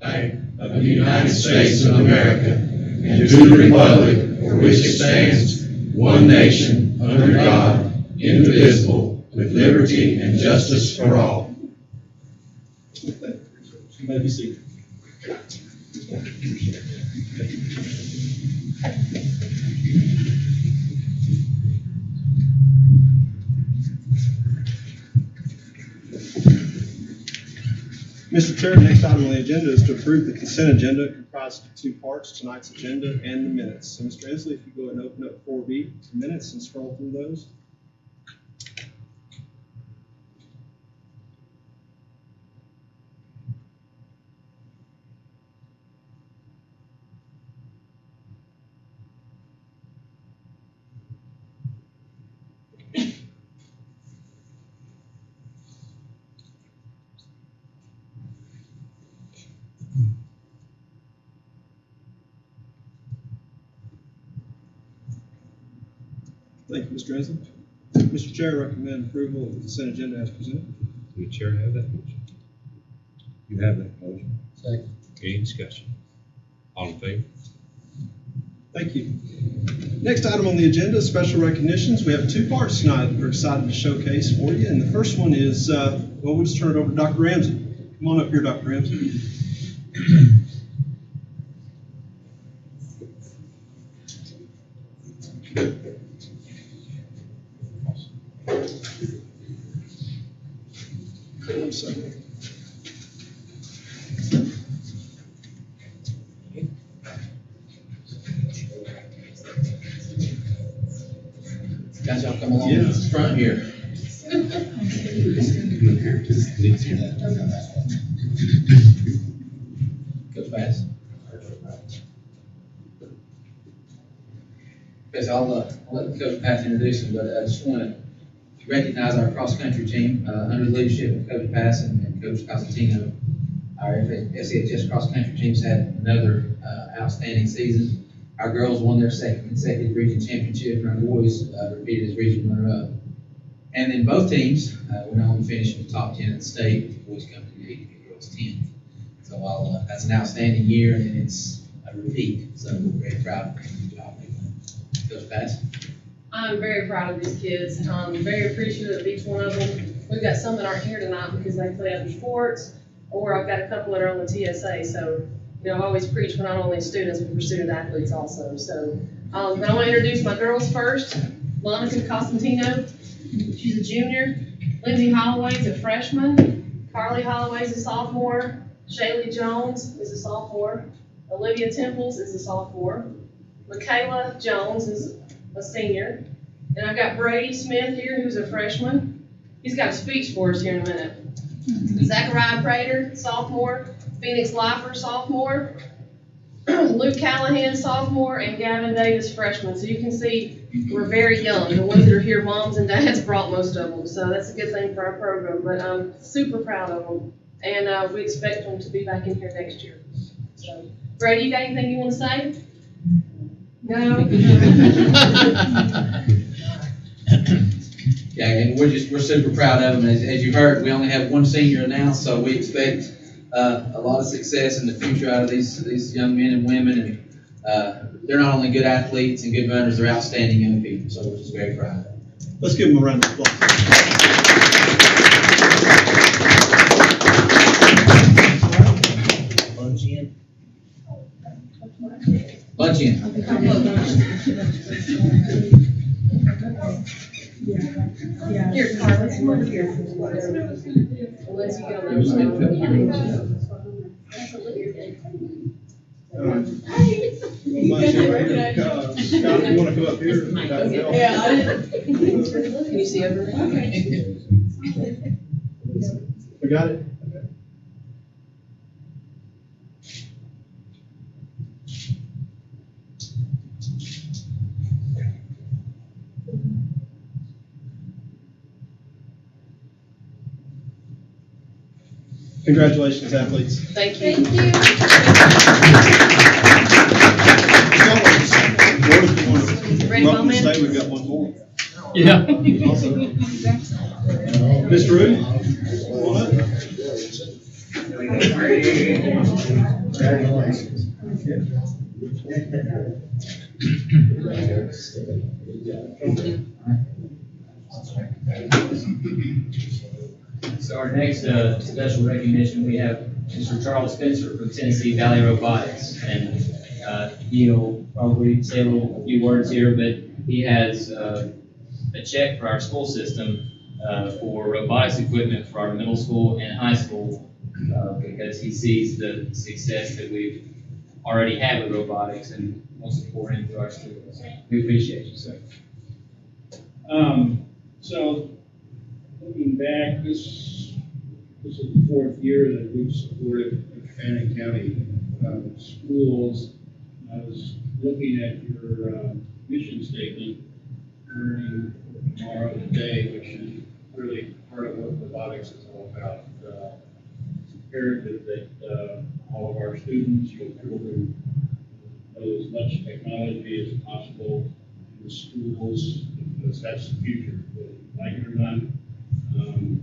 Bank of the United States of America, and to the republic for which it stands, one nation, under God, indivisible, with liberty and justice for all. You may be seated. Mr. Chair, next item on the agenda is to approve the consent agenda comprised of two parts, tonight's agenda and the minutes. So Mr. Inslee, if you go ahead and open up 4B, the minutes, and scroll through those. Thank you, Mr. Inslee. Mr. Chair, I recommend approval of the consent agenda as presented. Do the chair have that motion? You have that motion. Second. Any discussion? All in favor? Thank you. Next item on the agenda, special recognitions. We have two parts tonight that we're excited to showcase for you. And the first one is, well, we'll just turn it over to Dr. Ramsey. Come on up here, Dr. Ramsey. Guys, y'all come along Yeah. to the front here. Go fast. Okay, so I'll let Coach Pass introduce him, but I just want to recognize our cross-country team under the leadership of Coach Pass and Coach Costantino. Our SCHS cross-country team's had another outstanding season. Our girls won their second consecutive region championship, and our boys repeated as region runner-up. And then both teams went on to finish in the top 10 in the state. The boys come in 8th and the girls 10th. So that's an outstanding year, and it's a repeat. So we're very proud of them. Good job, Coach Pass. I'm very proud of these kids. Very appreciative of each one of them. We've got some that aren't here tonight because they play other sports, or I've got a couple that are on the TSA. So, you know, I always preach for not only students, but for student athletes also. So, but I want to introduce my girls first. Monica Costantino, she's a junior. Lindsay Holloway's a freshman. Carly Holloway's a sophomore. Shaylee Jones is a sophomore. Olivia Temples is a sophomore. Michaela Jones is a senior. And I've got Brady Smith here, who's a freshman. He's got a speech for us here in a minute. Zachariah Prater, sophomore. Phoenix Lifer, sophomore. Luke Callahan, sophomore. And Gavin Davis, freshman. So you can see we're very young. The ones that are here, moms and dads brought most of them. So that's a good thing for our program. But I'm super proud of them. And we expect them to be back in here next year. So, Brady, you got anything you want to say? No? Yeah, and we're super proud of them. As you heard, we only have one senior announced, so we expect a lot of success in the future out of these young men and women. And they're not only good athletes and good runners, they're outstanding young people. So we're just very proud of them. Let's give them a round of applause. Lunch in. Here, Carly, come over here. Unless you get on those. Scott, if you want to come up here? Yeah, I didn't. Can you see over there? We got it? Congratulations, athletes. Thank you. Ready, Welcome to Bowman? stay. We've got one more. Yeah. Mr. Rudy, come on up. So our next special recognition, we have Mr. Charles Spencer from Tennessee Valley Robotics. And he'll probably say a few words here, but he has a check for our school system for robotics equipment for our middle school and high school because he sees the success that we've already had with robotics and wants to pour into our students. We appreciate you, sir. So looking back, this is the fourth year that we've supported Fannin County schools. I was looking at your mission statement, learning tomorrow today, which is really part of what robotics is all about. It's imperative that all of our students, your children, know as much technology as possible in the schools, because that's the future. Like it or not,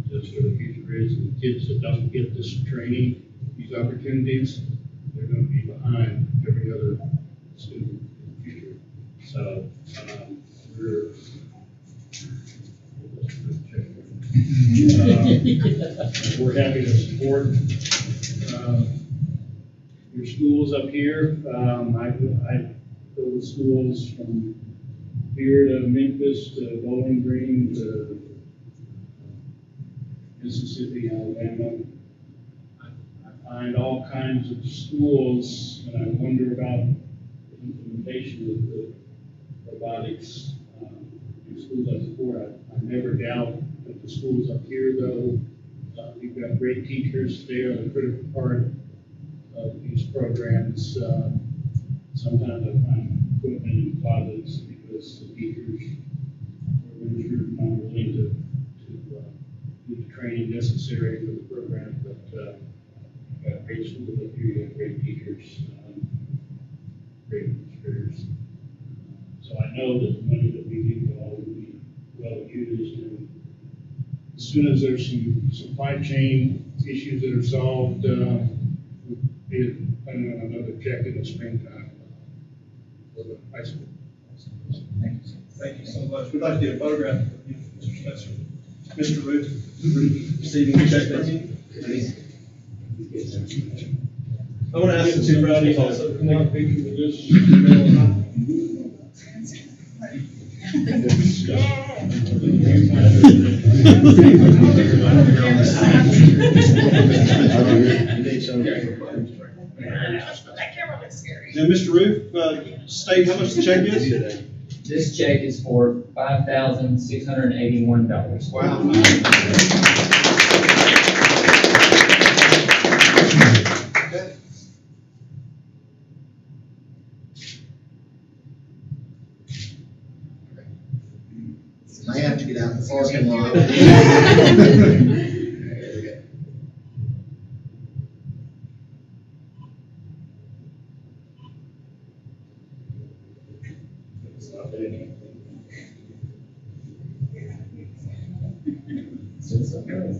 that's where the future is. And the kids that don't get this training, these opportunities, they're going to be behind every other student in the future. So we're happy to support your schools up here. I go to schools from here to Memphis to Bowling Green to Mississippi, Alabama. I find all kinds of schools, and I wonder about the implementation of the robotics in schools I support. I never doubt that the schools up here, though, you've got great teachers. They are the critical part of these programs. Sometimes I find equipment in closets because the teachers or administrators are not willing to do the training necessary for the program. But you've got great schools up here, you have great teachers, great administrators. So I know that the money that we give all will be well used. And as soon as there's some supply chain issues that are solved, we'll be planning on another check in the springtime for the high school. Thank you so much. We'd like to get a photograph of you, Mr. Spencer. Mr. Root, receiving the check, please. I want to ask the two trustees also. Come on, picture with this. And Mr. Roof, state how much the check is? This check is for $5,681. Wow. I have to get out in the parking lot.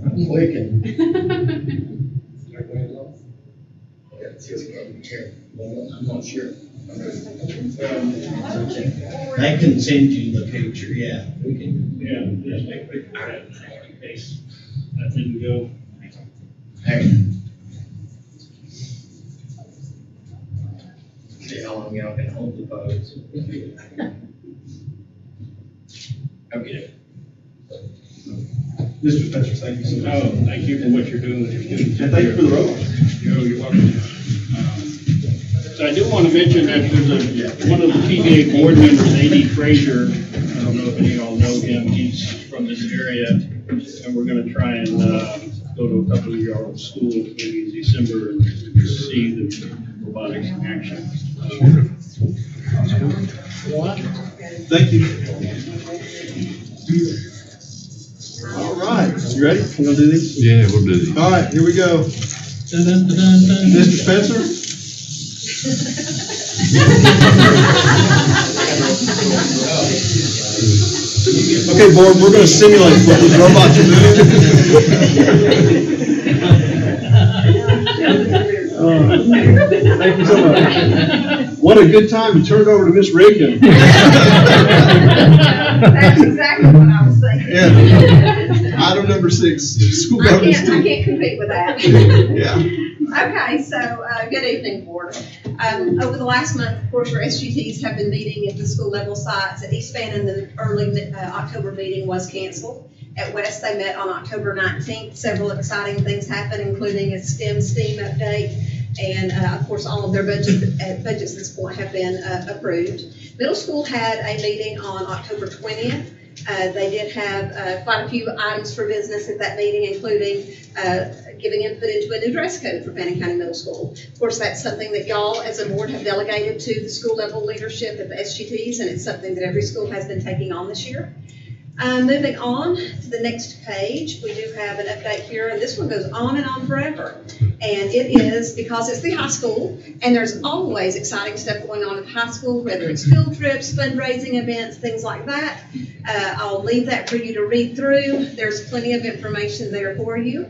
I'm clicking. I'm not sure. I can send you the picture, yeah. We can. Yeah, just take a picture of that in case that didn't go. There. See how long y'all can hold the pose. Okay. Mr. Spencer, thank you so much. Oh, thank you for what you're doing with your students. And thank you for the robots. You're welcome. So I do want to mention that there's one of the PGA board members, A.D. Frazier. I don't know if any of y'all know him. He's from this area, and we're going to try and go to a couple of your schools maybe in December and see the robotics in action. Thank you. All right, you ready? You gonna do these? Yeah, we'll do these. All right, here we go. Mr. Spencer? Okay, board, we're gonna simulate what these robots are doing. Thank you so much. What a good time to turn it over to Miss Reagan. That's exactly what I was thinking. Yeah. Item number 6, school I governance can't team. compete with that. Yeah. Okay, so, good evening, board. Over the last month, of course, our SGTs have been meeting at the school level sites. At East Fannin, the early October meeting was canceled. At West, they met on October 19th. Several exciting things happened, including a STEM update. And, of course, all of their budgets at this point have been approved. Middle school had a meeting on October 20th. They did have quite a few items for business at that meeting, including giving input into a new dress code for Fannin County Middle School. Of course, that's something that y'all as a board have delegated to the school level leadership at the SGTs, and it's something that every school has been taking on this year. Moving on to the next page, we do have an update here, and this one goes on and on forever. And it is because it's the high school, and there's always exciting stuff going on at the high school, whether it's field trips, fundraising events, things like that. I'll leave that for you to read through. There's plenty of information there for you.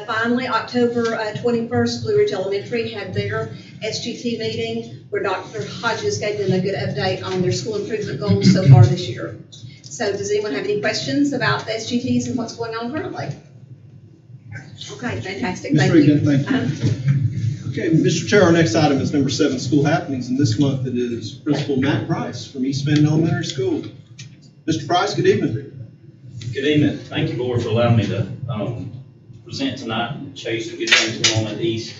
Finally, October 21st, Blue Ridge Elementary had their SGT meeting where Dr. Hodges gave them a good update on their school improvement goals so far this year. So does anyone have any questions about the SGTs and what's going on currently? Okay, fantastic. Ms. Thank Reagan, you. thank you. Okay, Mr. Chair, our next item is number 7, school happenings, and this month it is Principal Matt Price from East Fannin Elementary School. Mr. Price, good evening. Good evening. Thank you, Board, for allowing me to present tonight and show you some good things going on at East.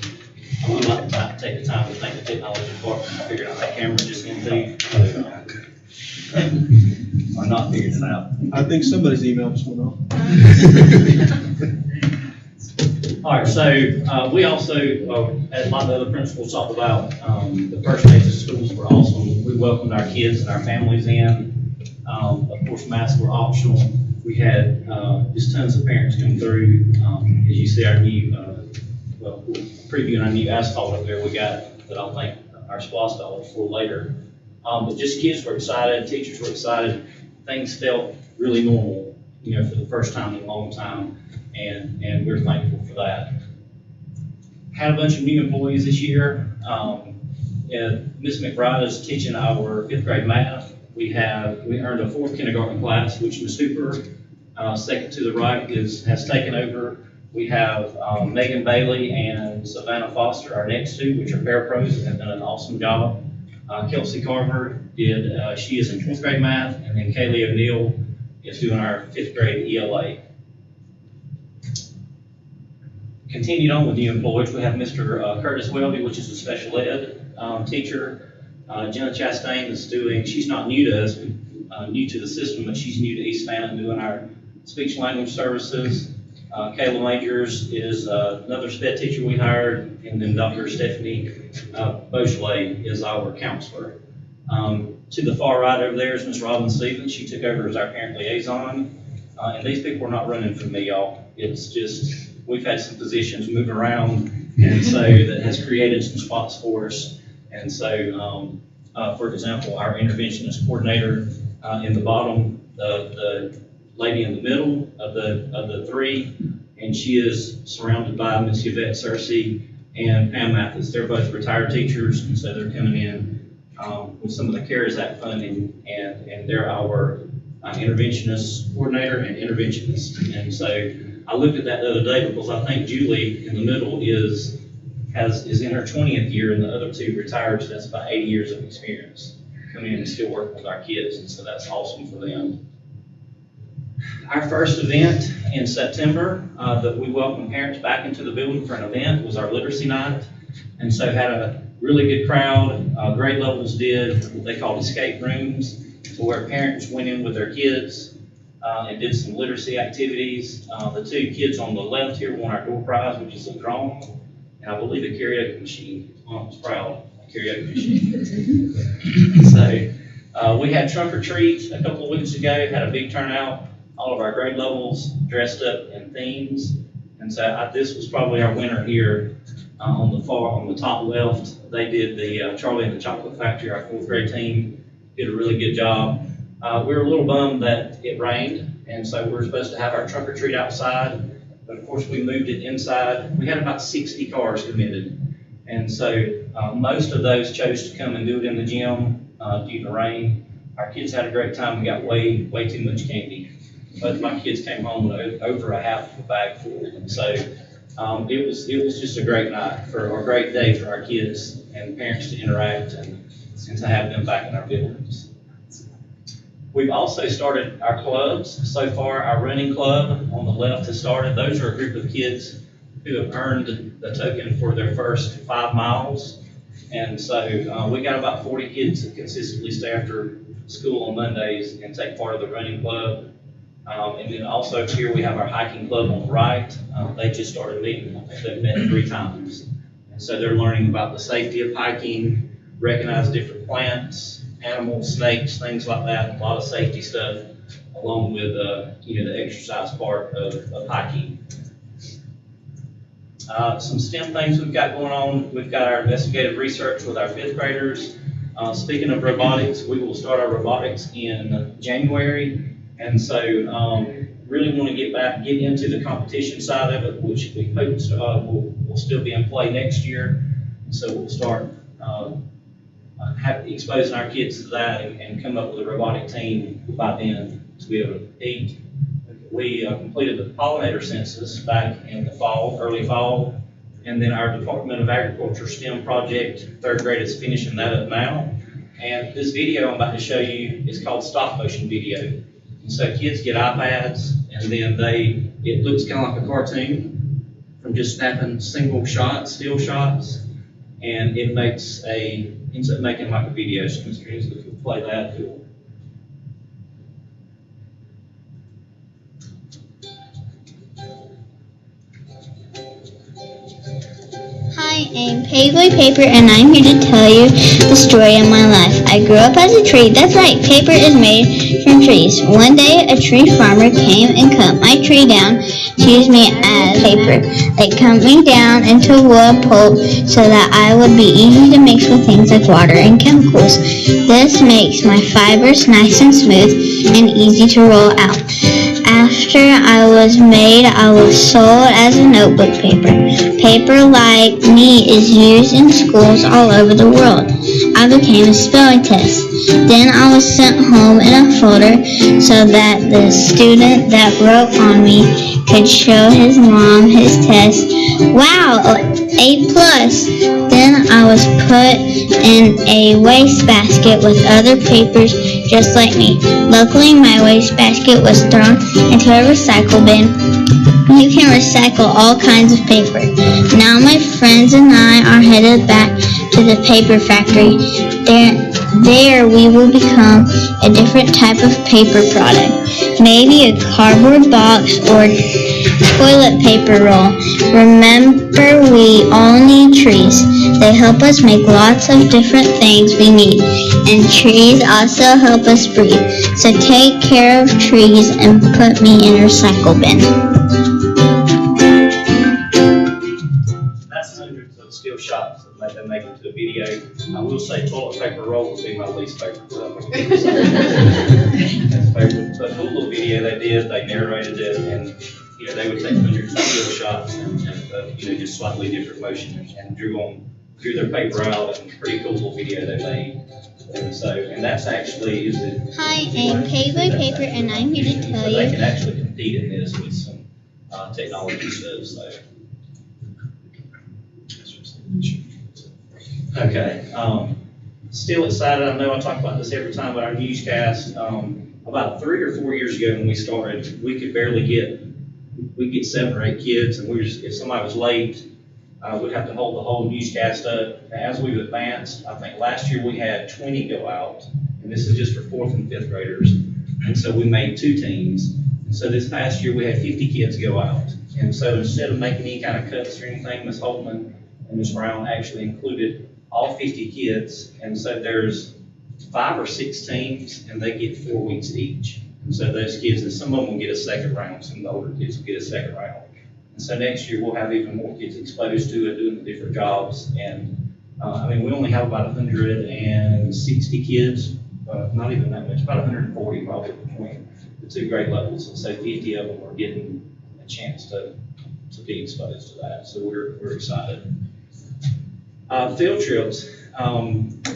I would like to take the time to thank the technology department for figuring out that camera just into. Or not figured it out. I think somebody's email was going on. All right, so we also, as a lot of the other principals talked about, the first days of schools were awesome. We welcomed our kids and our families in. Of course, masks were optional. We had just tons of parents come through. As you see our new, previewing our new asphalt up there we got that I'll thank our SPOS dollars for later. But just kids were excited, teachers were excited. Things felt really normal, for the first time in a long time, and we're thankful for that. Had a bunch of new employees this year. Ms. McBride is teaching our 5th grade math. We earned a 4th kindergarten class, which Ms. Hooper, second to the right, has taken over. We have Megan Bailey and Savannah Foster, our next two, which are parapros and have done an awesome job. Kelsey Carver she is in 4th grade math, and then Kaylee O'Neill is doing our 5th grade ELA. Continued on with new employees, we have Mr. Curtis Welby, which is a special ed teacher. Jenna Chastain she's not new to us, new to the system, but she's new to East Fannin doing our speech language services. Kayla Majors is another SPED teacher we hired, and then Dr. Stephanie Beaujolais is our counselor. To the far right over there is Ms. Robin Stevens. She took over as our parent liaison. And these people are not running from me, y'all. It's just, we've had some positions move around, and so that has created some spots for us. And so, for example, our interventionist coordinator in the bottom, the lady in the middle of the three, and she is surrounded by Ms. Yvette Searcy and Pam Mathis. They're both retired teachers, and so they're coming in with some of the CARES Act funding, and they're our interventionist coordinator and interventionist. And so I looked at that the other day because I think Julie in the middle is in her 20th year, and the other two retired, so that's about 80 years of experience coming in and still working with our kids, and so that's awesome for them. Our first event in September that we welcomed parents back into the building for an event was our literacy night, and so had a really good crowd. Grade levels did what they called escape rooms, to where parents went in with their kids and did some literacy activities. The two kids on the left here won our door prize, which is a drone, and I believe a karaoke machine. Mom was proud, a karaoke machine. So we had trunk or treat a couple of weeks ago, had a big turnout. All of our grade levels dressed up in themes, and so this was probably our winner here on the top left. They did the Charlie and the Chocolate Factory. Our 4th grade team did a really good job. We were a little bummed that it rained, and so we were supposed to have our trunk or treat outside, but of course we moved it inside. We had about 60 cars committed, And so most of those chose to come and do it in the gym due to rain. Our kids had a great time. We got way too much candy. But my kids came home with over a half of a bag full. And so it was just a great night or a great day for our kids and parents to interact and to have them back in our buildings. We've also started our clubs. So far, our running club on the left has started. Those are a group of kids who have earned the token for their first 5 miles. And so we got about 40 kids that consistently stay after school on Mondays and take part of the running club. And then also here we have our hiking club on the right. They just started meeting. They've met 3 times. And so they're learning about the safety of hiking, recognize different plants, animals, snakes, things like that. A lot of safety stuff along with the exercise part of hiking. Some STEM things we've got going on. We've got our investigative research with our 5th graders. Speaking of robotics, we will start our robotics in January. And so really want to get into the competition side of it, which we hope will still be in play next year. And so we'll start exposing our kids to that and come up with a robotic team by then to be able to compete. We completed the pollinator census back in the fall, early fall, and then our Department of Agriculture STEM project, 3rd grade is finishing that up now. And this video I'm about to show you is called stop motion video. And so kids get iPads, and then it looks kind of like a cartoon from just snapping single shots, still shots, and it ends up making like a video. So Mr. Hensley, if you'll play that, cool. Hi, I'm Pavlov Paper, and I'm here to tell you the story of my life. I grew up as a tree. That's right, paper is made from trees. One day, a tree farmer came and cut my tree down to use me as paper. They cut me down into wood pulp so that I would be easy to mix with things like water and chemicals. This makes my fibers nice and smooth and easy to roll out. After I was made, I was sold as a notebook paper. Paper like me is used in schools all over the world. I became a spelling test. Then I was sent home in a folder so that the student that wrote on me could show his mom his test. Wow, A+. Then I was put in a wastebasket with other papers just like me. Luckily, my wastebasket was thrown into a recycle bin. You can recycle all kinds of paper. Now my friends and I are headed back to the paper factory. There we will become a different type of paper product. Maybe a cardboard box or toilet paper roll. Remember, we all need trees. They help us make lots of different things we need. And trees also help us breathe. So take care of trees and put me in a recycle bin. That's hundreds of still shots that make it to a video. I will say toilet paper roll would be my least favorite. That's favorite. But a cool little video they did. They narrated it, and they would take hundreds of still shots and just slightly different motions and drew their paper out, and pretty cool little video they made. And that's actually Hi, I'm Pavlov Paper, and I'm here to tell you. They can actually compete in this with some technology stuff. So. Okay. Still excited. I know I talk about this every time, but our newscast, about 3 or 4 years ago when we started, we could barely we'd get 7 or 8 kids, and if somebody was late, we'd have to hold the whole newscast up. As we've advanced, I think last year we had 20 go out, and this is just for 4th and 5th graders. And so we made 2 teams. And so this past year we had 50 kids go out. And so instead of making any kind of cuts or anything, Ms. Holtman and Ms. Brown actually included all 50 kids. And so there's 5 or 6 teams, and they get 4 weeks each. And so those kids, and some of them will get a second round, some of the older kids will get a second round. And so next year we'll have even more kids exposed to it, doing the different jobs. And we only have about 160 kids, not even that much, about 140 probably between the 2 grade levels. And so 50 of them are getting a chance to be exposed to that. So we're excited. Field trips,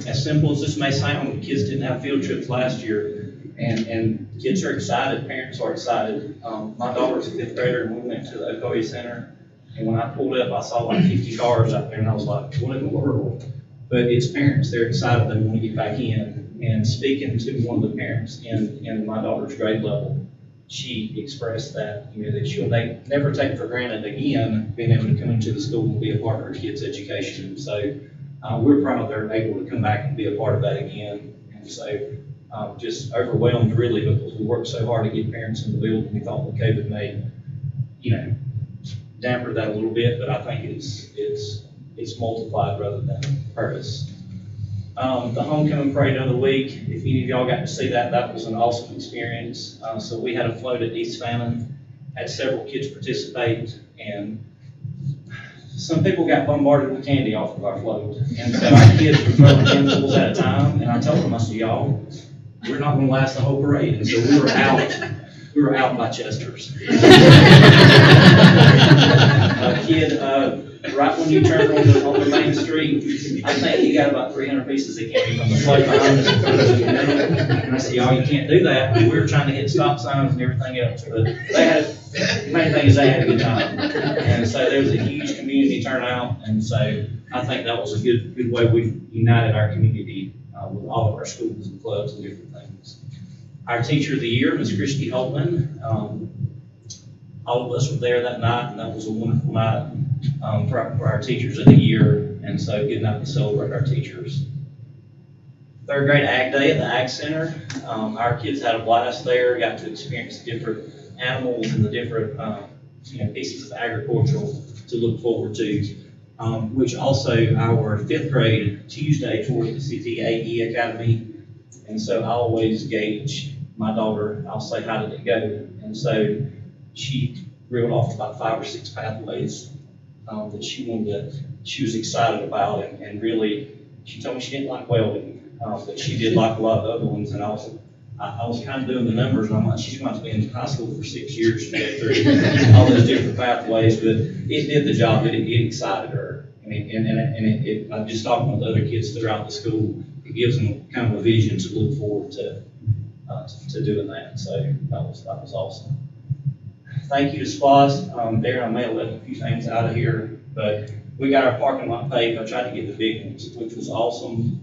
as simple as this may sound, the kids didn't have field trips last year, and kids are excited, parents are excited. My daughter's a 5th grader, and we went to the Ocoee Center, and when I pulled up, I saw like 50 cars out there, and I was like, what in the world? But it's parents, they're excited, they want to get back in. And speaking to one of the parents in my daughter's grade level, she expressed that, that she'll never take for granted again being able to come into the school and be a part of her kids' education. So we're proud they're able to come back and be a part of that again. And so just overwhelmed really, because we worked so hard to get parents in the building. We thought that COVID may, damper that a little bit, but I think it's multiplied rather than hurt us. The homecoming parade of the week, if any of y'all got to see that, that was an awesome experience. So we had a float at East Fannin, had several kids participate, and some people got bombarded with candy off of our float. And so our kids were throwing handfuls at a time, and I told them, I said, y'all, we're not going to last the whole parade. And so we were out by Chester's. A kid, right when you turn on the main street, I think he got about 300 pieces of candy from the float behind us. And I said, y'all, you can't do that. We were trying to hit stop signs and everything else, but the main thing is they had a good time. And so there was a huge community turnout, and so I think that was a good way we united our community with all of our schools and clubs and different things. Our Teacher of the Year, Ms. Christy Holtman. All of us were there that night, and that was a wonderful night for our Teachers of the Year, and so getting out to celebrate our teachers. 3rd grade Ag Day at the Ag Center. Our kids had a blast there, got to experience different animals and the different pieces of agricultural to look forward to, which also our 5th grade Tuesday toured the CTAE Academy. And so I always gauge my daughter, I'll say, how did it go? And so she reeled off about 5 or 6 pathways that she was excited about, and really, she told me she didn't like welding, but she did like a lot of other ones, and I was kind of doing the numbers, and I'm like, she's going to be in high school for 6 years to go through all those different pathways, but it did the job, it excited her, and I'm just talking with other kids throughout the school, it gives them kind of a vision to look forward to doing that, so that was awesome. Thank you to SPOS. Darren, I may have left a few things out of here, but we got our parking lot paved. I tried to get the big ones, which was awesome.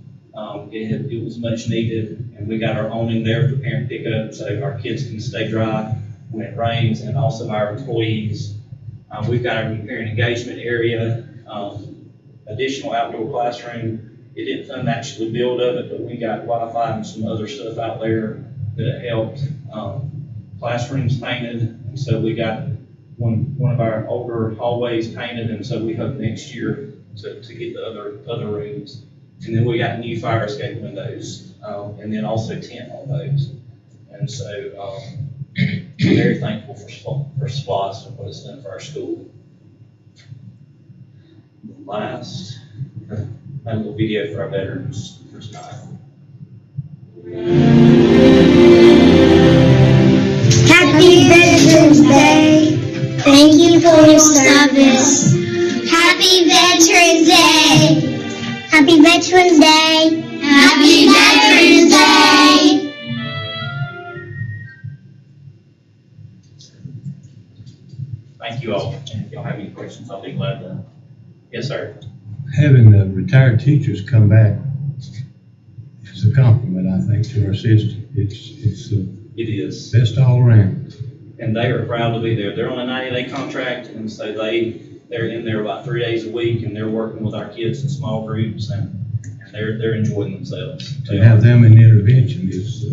It was much needed, and we got our awning there for parent pickup, so our kids can stay dry when it rains, and also our employees. We've got our parent engagement area, additional outdoor classroom. It didn't fund actually build of it, but we got Wi-Fi and some other stuff out there that helped. Classrooms painted, and so we got one of our older hallways painted, and so we hope next year to get the other rooms. And then we got new fire escape windows, and then also tent on those. And so I'm very thankful for SPOS and what it's done for our school. Last, a little video for our veterans for tonight. Happy Veterans Day. Thank you for your service. Happy Veterans Day. Happy Veterans Day. Happy Veterans Day. Thank you all. And if y'all have any questions, I'll be glad to. Yes, sir. Having the retired teachers come back is a compliment, I think, to our system. It is. Best all around. And they are proud to be there. They're on a 90-day contract, and so they're in there about 3 days a week, and they're working with our kids in small groups, and they're enjoying themselves. To have them in intervention is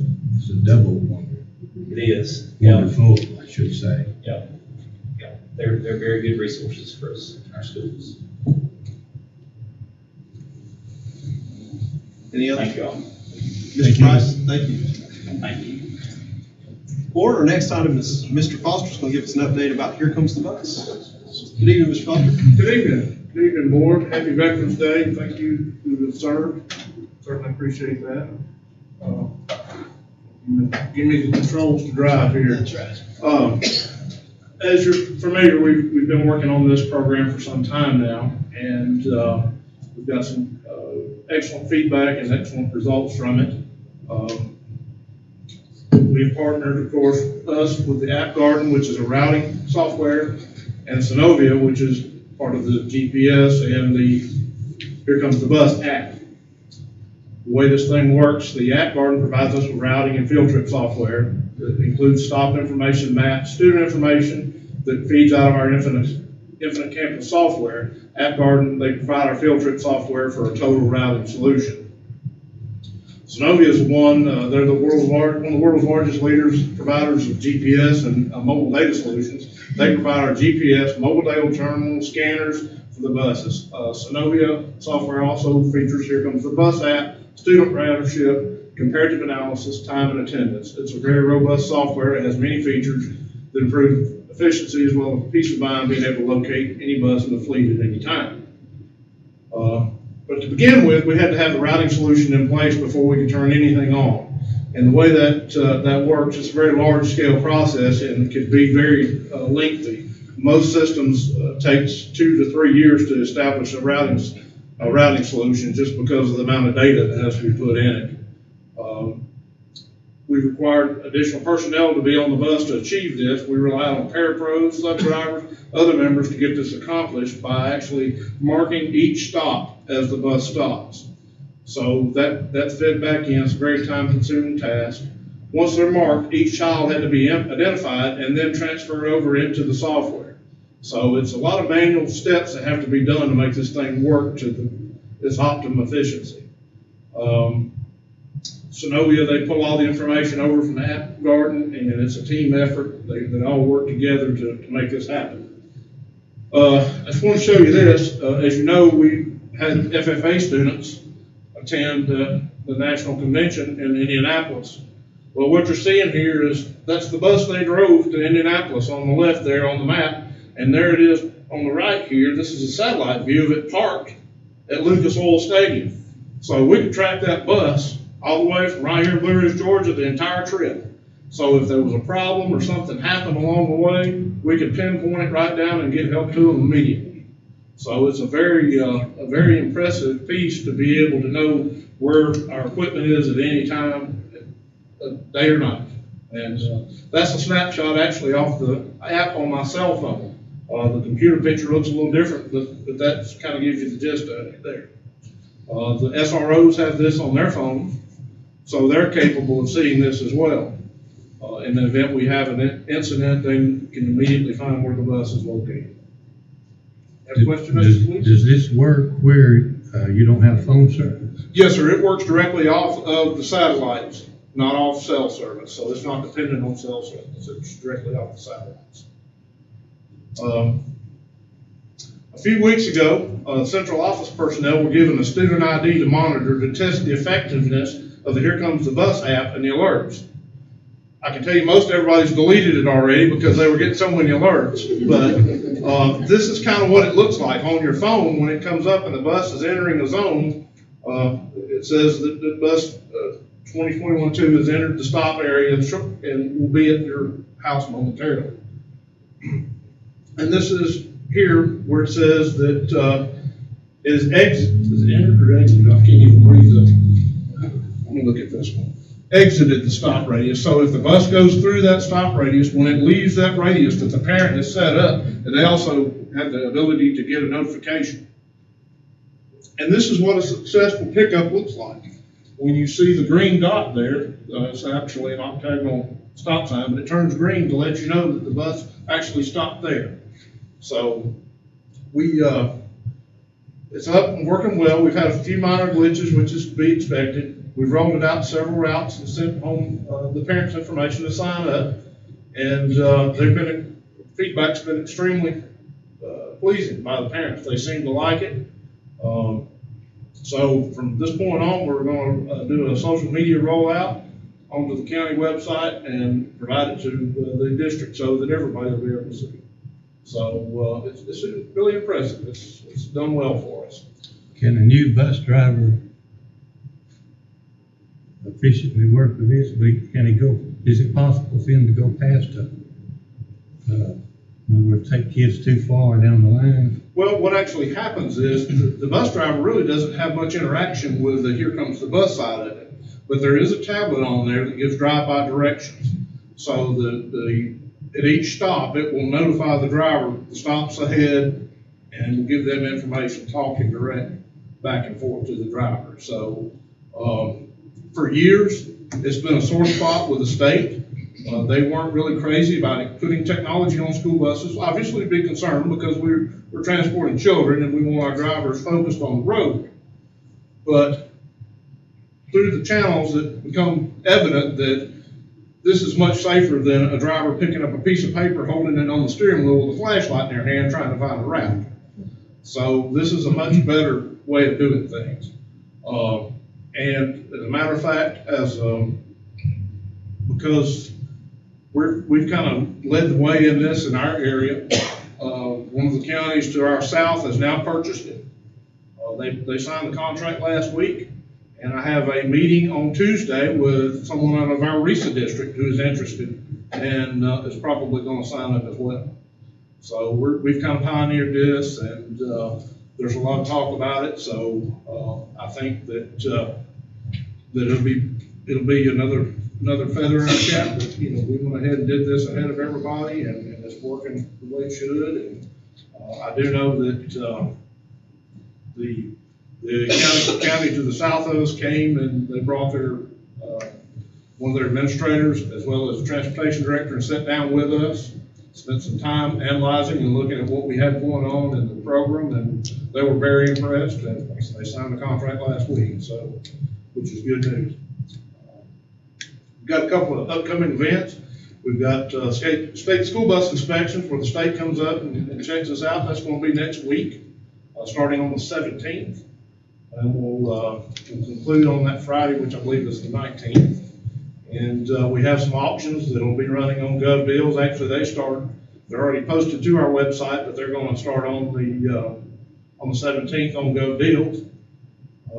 a double wonder. It is. Wonderful, I should say. Yeah. They're very good resources for us in our schools. Any other? Thank you all. Mr. Price, thank you. Thank you. Board, our next item is Mr. Foster's going to give us an update about Here Comes the Bus. Good evening, Mr. Foster. Good evening. Good evening, Board. Happy Veterans Day. Thank you who have served. Certainly appreciate that. Give me the controls to drive here. That's right. As you're familiar, we've been working on this program for some time now, and We've got some excellent feedback and excellent results from it. We've partnered, of course, with the App Garden, which is a routing software, and Synovia, which is part of the GPS and the Here Comes the Bus app. The way this thing works, the App Garden provides us with routing and field trip software that includes stop information, maps, student information that feeds out of our Infinite Campus software. App Garden, they provide our field trip software for a total routing solution. Synovia is one, they're one of the world's largest providers of GPS and mobile data solutions. They provide our GPS, mobile data terminal, scanners for the buses. Synovia software also features Here Comes the Bus app, student ridership, comparative analysis, time and attendance. It's a very robust software. It has many features that improve efficiency as well as peace of mind being able to locate any bus in the fleet at any time. But to begin with, we had to have the routing solution in place before we could turn anything on. And the way that works, it's a very large scale process and can be very lengthy. Most systems takes 2 to 3 years to establish a routing solution just because of the amount of data that has to be put in it. We required additional personnel to be on the bus to achieve this. We relied on parapros, sub-drivers, other members to get this accomplished by actually marking each stop as the bus stops. So that's fed back in. It's a very time-consuming task. Once they're marked, each child had to be identified and then transferred over into the software. So it's a lot of manual steps that have to be done to make this thing work to its optimum efficiency. Synovia, they pull all the information over from the App Garden, and it's a team effort. They all work together to make this happen. I just want to show you this. As you know, we had FFA students attend the national convention in Indianapolis. Well, what you're seeing here is that's the bus they drove to Indianapolis on the left there on the map, and there it is on the right here. This is a satellite view of it parked at Lucas Oil Stadium. So we could track that bus all the way from right here in Blue Ridge, Georgia, the entire trip. So if there was a problem or something happened along the way, we could pinpoint it right down and get help to them immediately. So it's a very impressive piece to be able to know where our equipment is at any time, day or night. And that's a snapshot actually off the app on my cell phone. The computer picture looks a little different, but that kind of gives you the gist of it there. The SROs have this on their phones, so they're capable of seeing this as well. In the event we have an incident, they can immediately find where the bus is located. Have a question, Mr. Police? Does this work where you don't have phone service? Yes, sir. It works directly off of the satellites, not off cell service. So it's not dependent on cell service. It's directly off the satellites. A few weeks ago, central office personnel were given a student ID to monitor to test the effectiveness of the Here Comes the Bus app and the alerts. I can tell you most everybody's deleted it already because they were getting so many alerts, but this is kind of what it looks like on your phone when it comes up and the bus is entering a zone. It says that the bus 2021-2 has entered the stop area and will be at your house momentarily. And this is here where it says that is it entered or exited? I can't even read let me look at this one. Exited the stop radius. So if the bus goes through that stop radius, when it leaves that radius that the parent has set up, and they also have the ability to get a notification. And this is what a successful pickup looks like. When you see the green dot there, it's actually an octagonal stop sign, but it turns green to let you know that the bus actually stopped there. So it's up and working well. We've had a few minor glitches, which is to be expected. We've rolled it out several routes and sent home the parents' information to sign up, and feedback's been extremely pleasing by the parents. They seem to like it. So from this point on, we're going to do a social media rollout onto the county website and provide it to the district so that everybody will be able to see it. So it's really impressive. It's done well for us. Can a new bus driver efficiently work with this? Can he go? Is it possible for him to go past In other words, take kids too far down the line. Well, what actually happens is the bus driver really doesn't have much interaction with the here comes the bus side of it. But there is a tablet on there that gives drive-by directions. So at each stop, it will notify the driver the stops ahead and will give them information talking direct back and forth to the driver. So for years, it's been a sore spot with the state. They weren't really crazy about it, putting technology on school buses. Obviously a big concern because we're transporting children and we want our drivers focused on the road. But through the channels, it become evident that this is much safer than a driver picking up a piece of paper, holding it on the steering wheel with a flashlight in their hand, trying to find a route. So this is a much better way of doing things. And as a matter of fact, because we've kind of led the way in this in our area, one of the counties to our south has now purchased it. They signed the contract last week. And I have a meeting on Tuesday with someone out of our RESA district who is interested and is probably going to sign up as well. So we've kind of pioneered this, and there's a lot of talk about it. So I think that it'll be another feather in our cap. That, we went ahead and did this ahead of everybody, and it's working the way it should. And I do know that the county to the south of us came and they brought their one of their administrators as well as the transportation director and sat down with us, spent some time analyzing and looking at what we had going on in the program, and they were very impressed, and they signed the contract last week, so which is good news. We've got a couple of upcoming events. We've got state school bus inspections where the state comes up and checks us out. That's going to be next week, starting on the 17th. And we'll conclude on that Friday, which I believe is the 19th. And we have some auctions that will be running on Gov Deals. Actually, they're already posted to our website, but they're going to start on the 17th on Gov Deals.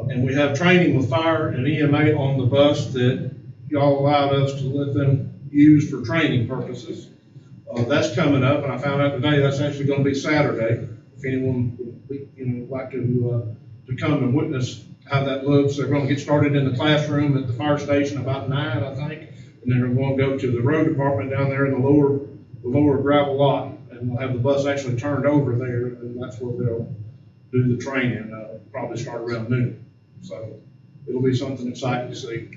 And we have training with fire and EMA on the bus that y'all allowed us to let them use for training purposes. That's coming up, and I found out today that's actually going to be Saturday. If anyone would like to come and witness how that looks. They're going to get started in the classroom at the fire station about 9, I think, and then they're going to go to the road department down there in the lower gravel lot, and we'll have the bus actually turned over there, and that's where they'll do the training. Probably start around noon, so it'll be something exciting to see.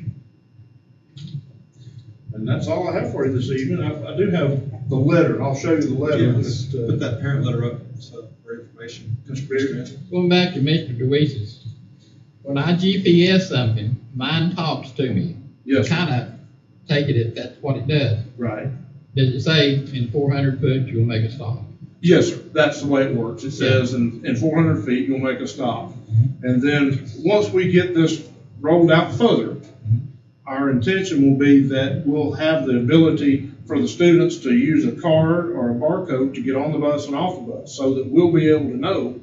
And that's all I have for you this evening. I do have the letter. I'll show you the letter. Yeah, let's put that parent letter up for information. Going back to Mr. DeWeese's, when I GPS something, mine talks to me. Yes. Kind of take it if that's what it does. Right. Does it say in 400 foot you'll make a stop? Yes, sir. That's the way it works. It says in 400 feet you'll make a stop. And then once we get this rolled out further, our intention will be that we'll have the ability for the students to use a card or a barcode to get on the bus and off the bus, so that we'll be able to know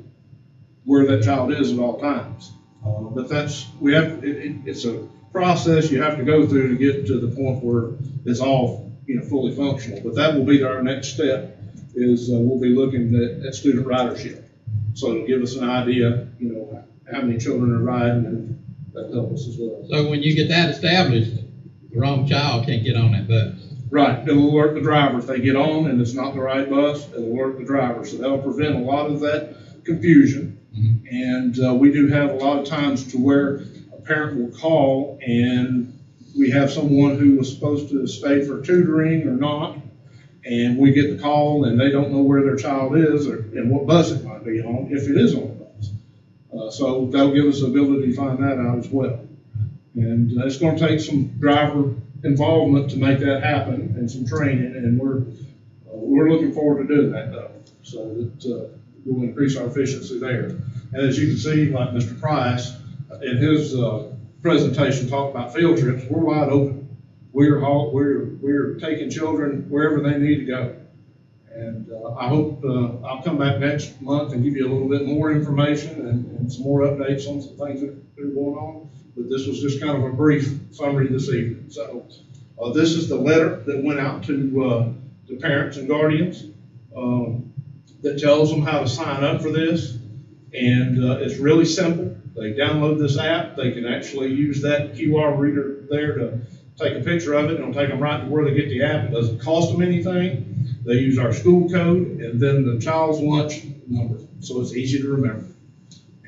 where that child is at all times. But it's a process you have to go through to get to the point where it's all fully functional. But that will be our next step. Is we'll be looking at student ridership, so it'll give us an idea, how many children are riding, and that'll help us as well. So when you get that established, the wrong child can't get on that bus. Right, it'll alert the driver if they get on and it's not the right bus. It'll alert the driver, so that'll prevent a lot of that confusion. Mm-hmm. And we do have a lot of times to where a parent will call and we have someone who was supposed to stay for tutoring or not, and we get the call and they don't know where their child is and what bus it might be on, if it is on the bus. So that'll give us the ability to find that out as well. And it's going to take some driver involvement to make that happen and some training, and we're looking forward to doing that though, so that we'll increase our efficiency there. And as you can see, like Mr. Price in his presentation talked about field trips, we're wide open. We're taking children wherever they need to go. And I hope I'll come back next month and give you a little bit more information and some more updates on some things that are going on. But this was just kind of a brief summary this evening. So this is the letter that went out to parents and guardians. that tells them how to sign up for this. And it's really simple. They download this app. They can actually use that QR reader there to take a picture of it, and it'll take them right to where they get the app. It doesn't cost them anything. They use our school code and then the child's lunch number, so it's easy to remember.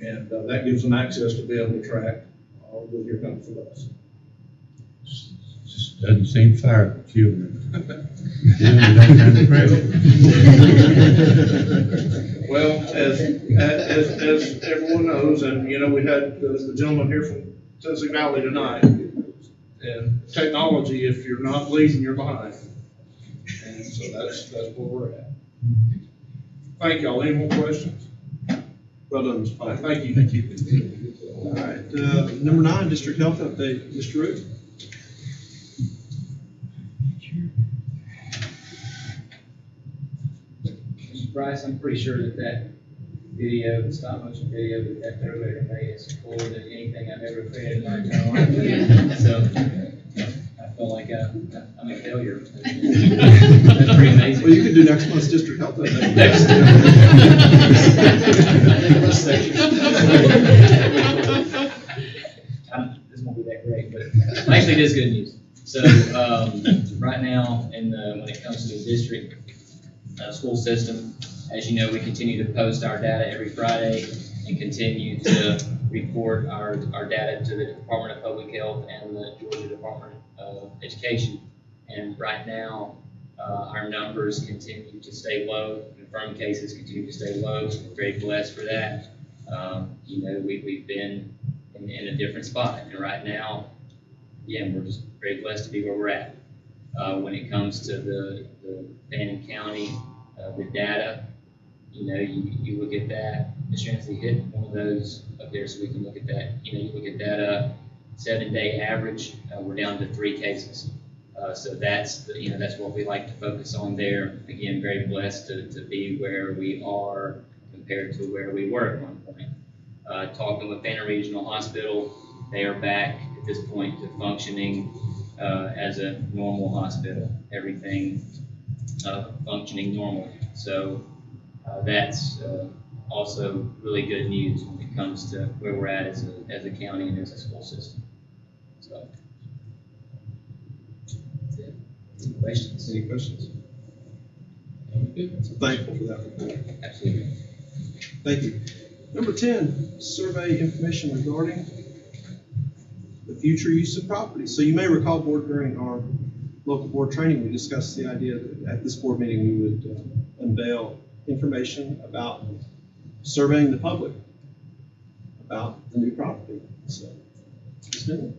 And that gives them access to be able to track with Here Comes the Bus. Just doesn't seem fair for children. Doing that kind of pressure. Well, as everyone knows, and you know, we had the gentleman here from Tennessee Valley tonight, and technology, if you're not leading, you're behind. And so that's where we're at. Thank y'all. Any more questions? Well done, Mr. Pike. Thank you. Thank you. All right, number 9, district health update, Mr. Root. Mr. Bryce, I'm pretty sure that video, the stop motion video that Thoroughbred made is cooler than anything I've ever created in my entire life. So I feel like I'm a failure. That's pretty amazing. Well, you can do next month's district health update. This won't be that great, but actually it is good news. So right now, when it comes to the district school system, as you know, we continue to post our data every Friday and continue to report our data to the Department of Public Health and the Georgia Department of Education. And right now, our numbers continue to stay low. Confirmed cases continue to stay low. We're very blessed for that. You know, we've been in a different spot, and right now, again, we're just very blessed to be where we're at. When it comes to the Fannin County, the data, you know, you look at that. Ms. Transley hit one of those up there, so we can look at that. You know, you look at that 7-day average. We're down to 3 cases. So that's that's what we like to focus on there. Again, very blessed to be where we are compared to where we were at one point. Talking with Fannin Regional Hospital, they are back at this point to functioning as a normal hospital. Everything functioning normal. So that's also really good news when it comes to where we're at as a county and as a school system. So that's it. Any questions? Any questions? So thankful for that report. Absolutely. Thank you. Number 10, survey information regarding the future use of property. So you may recall, board, during our local board training, we discussed the idea that at this board meeting we would unveil information about surveying the public about the new property. So, Ms. Fannin.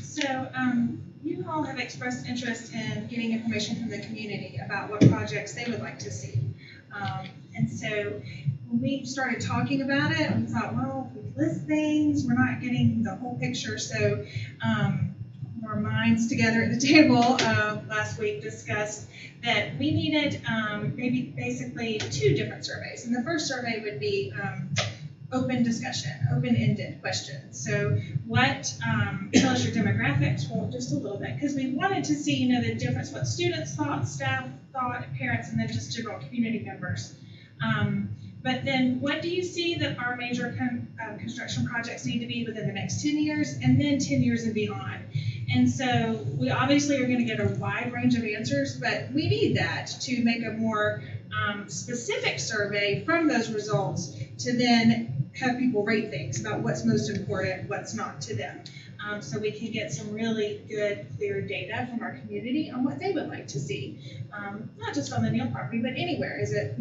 So, you all have expressed interest in getting information from the community about what projects they would like to see. And so when we started talking about it, we thought, well, if we list things, we're not getting the whole picture. So our minds together at the table last week discussed that we needed basically 2 different surveys. And the first survey would be open discussion, open-ended questions. So what, tell us your demographics, well, just a little bit, because we wanted to see, the difference, what students thought, staff thought, parents, and then just general community members. But then what do you see that our major construction projects need to be within the next 10 years, and then 10 years and beyond? And so we obviously are going to get a wide range of answers, but we need that to make a more specific survey from those results to then have people rate things about what's most important, what's not to them. So we can get some really good, clear data from our community on what they would like to see. Not just on the Neal property, but anywhere. Is it,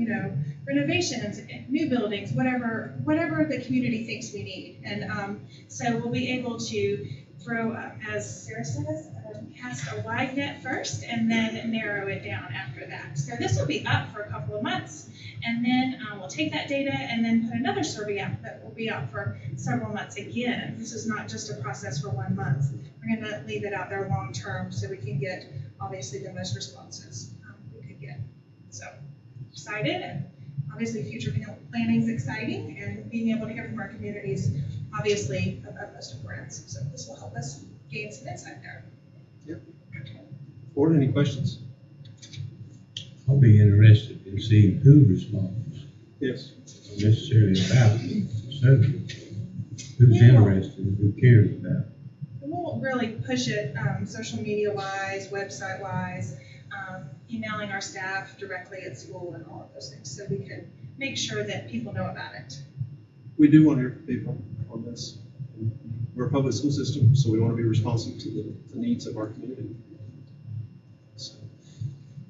renovations, new buildings, whatever the community thinks we need. And so we'll be able to throw, as Sarah says, cast a wide net first and then narrow it down after that. So this will be up for a couple of months, and then we'll take that data and then put another survey out that will be out for several months again. This is not just a process for 1 month. We're going to leave it out there long term so we can get obviously the most responses we could get. So excited, and obviously future planning is exciting, and being able to hear from our communities obviously of utmost importance. So this will help us gain some insight there. Yep. Board, any questions? I'll be interested in seeing who responds, Yes. not necessarily about the subject. Who's interested, who cares about it. We won't really push it, social media wise, website wise, emailing our staff directly at school and all of those things, so we can make sure that people know about it. We do want to hear from people on this. We're a public school system, so we want to be responsive to the needs of our community. So,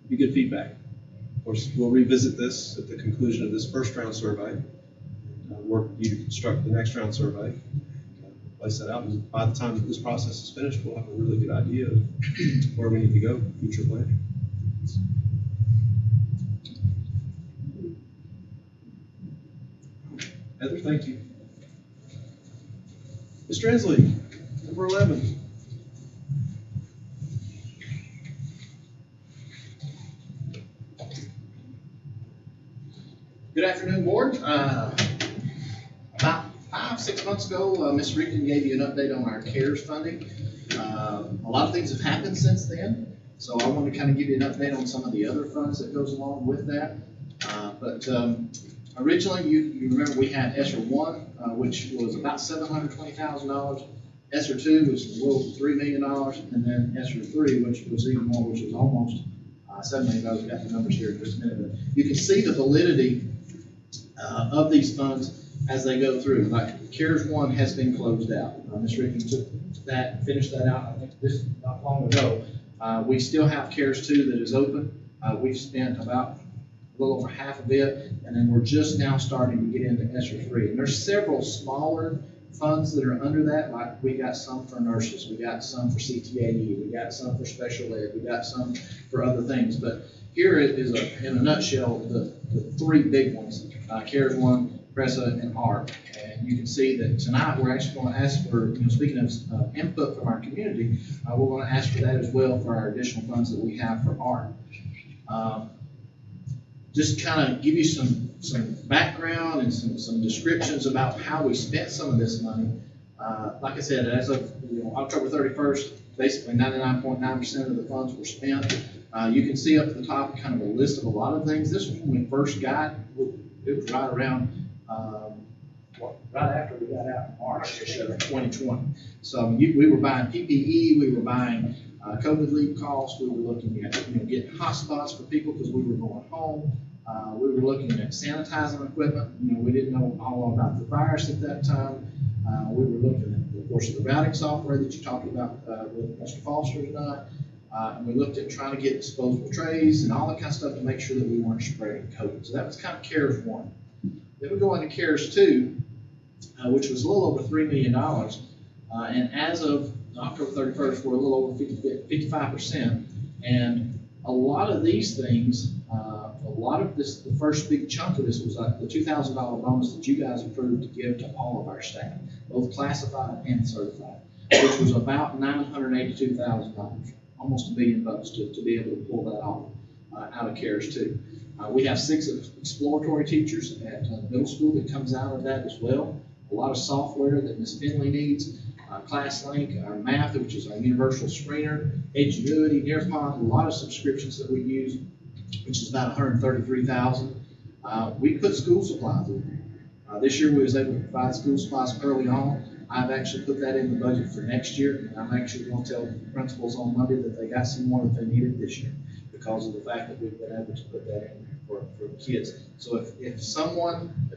be good feedback. Of course, we'll revisit this at the conclusion of this first round survey, and work with you to construct the next round survey. Place that out, and by the time that this process is finished, we'll have a really good idea of where we need to go, future planning. Heather, thank you. Mr. Ansley, number 11. Good afternoon, board. About 5-6 months ago, Ms. Regan gave you an update on our CARES funding. A lot of things have happened since then, so I want to kind of give you an update on some of the other funds that goes along with that. Originally, you remember we had ESSER 1, which was about $720,000, ESSER 2, which was a little $3 million, and then ESSER 3, which was even more, which was almost $7 million. We've got the numbers here in just a minute, but you can see the validity of these funds as they go through. Like CARES 1 has been closed out. Ms. Regan took that, finished that out, I think this not long ago. We still have CARES 2 that is open. We've spent about a little over half of it, and then we're just now starting to get into ESSER 3. And there's several smaller funds that are under that, like we got some for nurses, we got some for CTAE, we got some for special ed, we got some for other things. But here it is, in a nutshell, the three big ones, CARES 1, PRESA, and ARP. And you can see that tonight we're actually going to ask for, speaking of input from our community, we're going to ask for that as well for our additional funds that we have for ARP. Just kind of give you some background and some descriptions about how we spent some of this money. Like I said, as of October 31st, basically 99.9% of the funds were spent. You can see up at the top kind of a list of a lot of things. This was when we first got, it was right around, right after we got out in March of 2020. So we were buying PPE, we were buying COVID leave costs, we were looking at getting hotspots for people because we were going home. We were looking at sanitizing equipment. We didn't know all about the virus at that time. We were looking at, of course, the routing software that you talked about with Mr. Foster tonight. And we looked at trying to get disposable trays and all that kind of stuff to make sure that we weren't spreading COVID. So that was kind of CARES 1. Then we go into CARES 2, which was a little over $3 million. And as of October 31st, we're a little over 55%. And a lot of these things, a lot of this, the first big chunk of this was the $2,000 bonus that you guys approved to give to all of our staff, both classified and certified, which was about $982,000, almost $1 billion to be able to pull that off out of CARES 2. We have 6 exploratory teachers at middle school that comes out of that as well. A lot of software that Ms. Finley needs, ClassLink, our math, which is our universal screener, Edgenuity, Nearpod, a lot of subscriptions that we use, which is about $133,000. We put school supplies in there. This year we was able to provide school supplies early on. I've actually put that in the budget for next year, and I'm actually going to tell principals on Monday that they got some more that they needed this year because of the fact that we've been able to put that in for the kids. So if a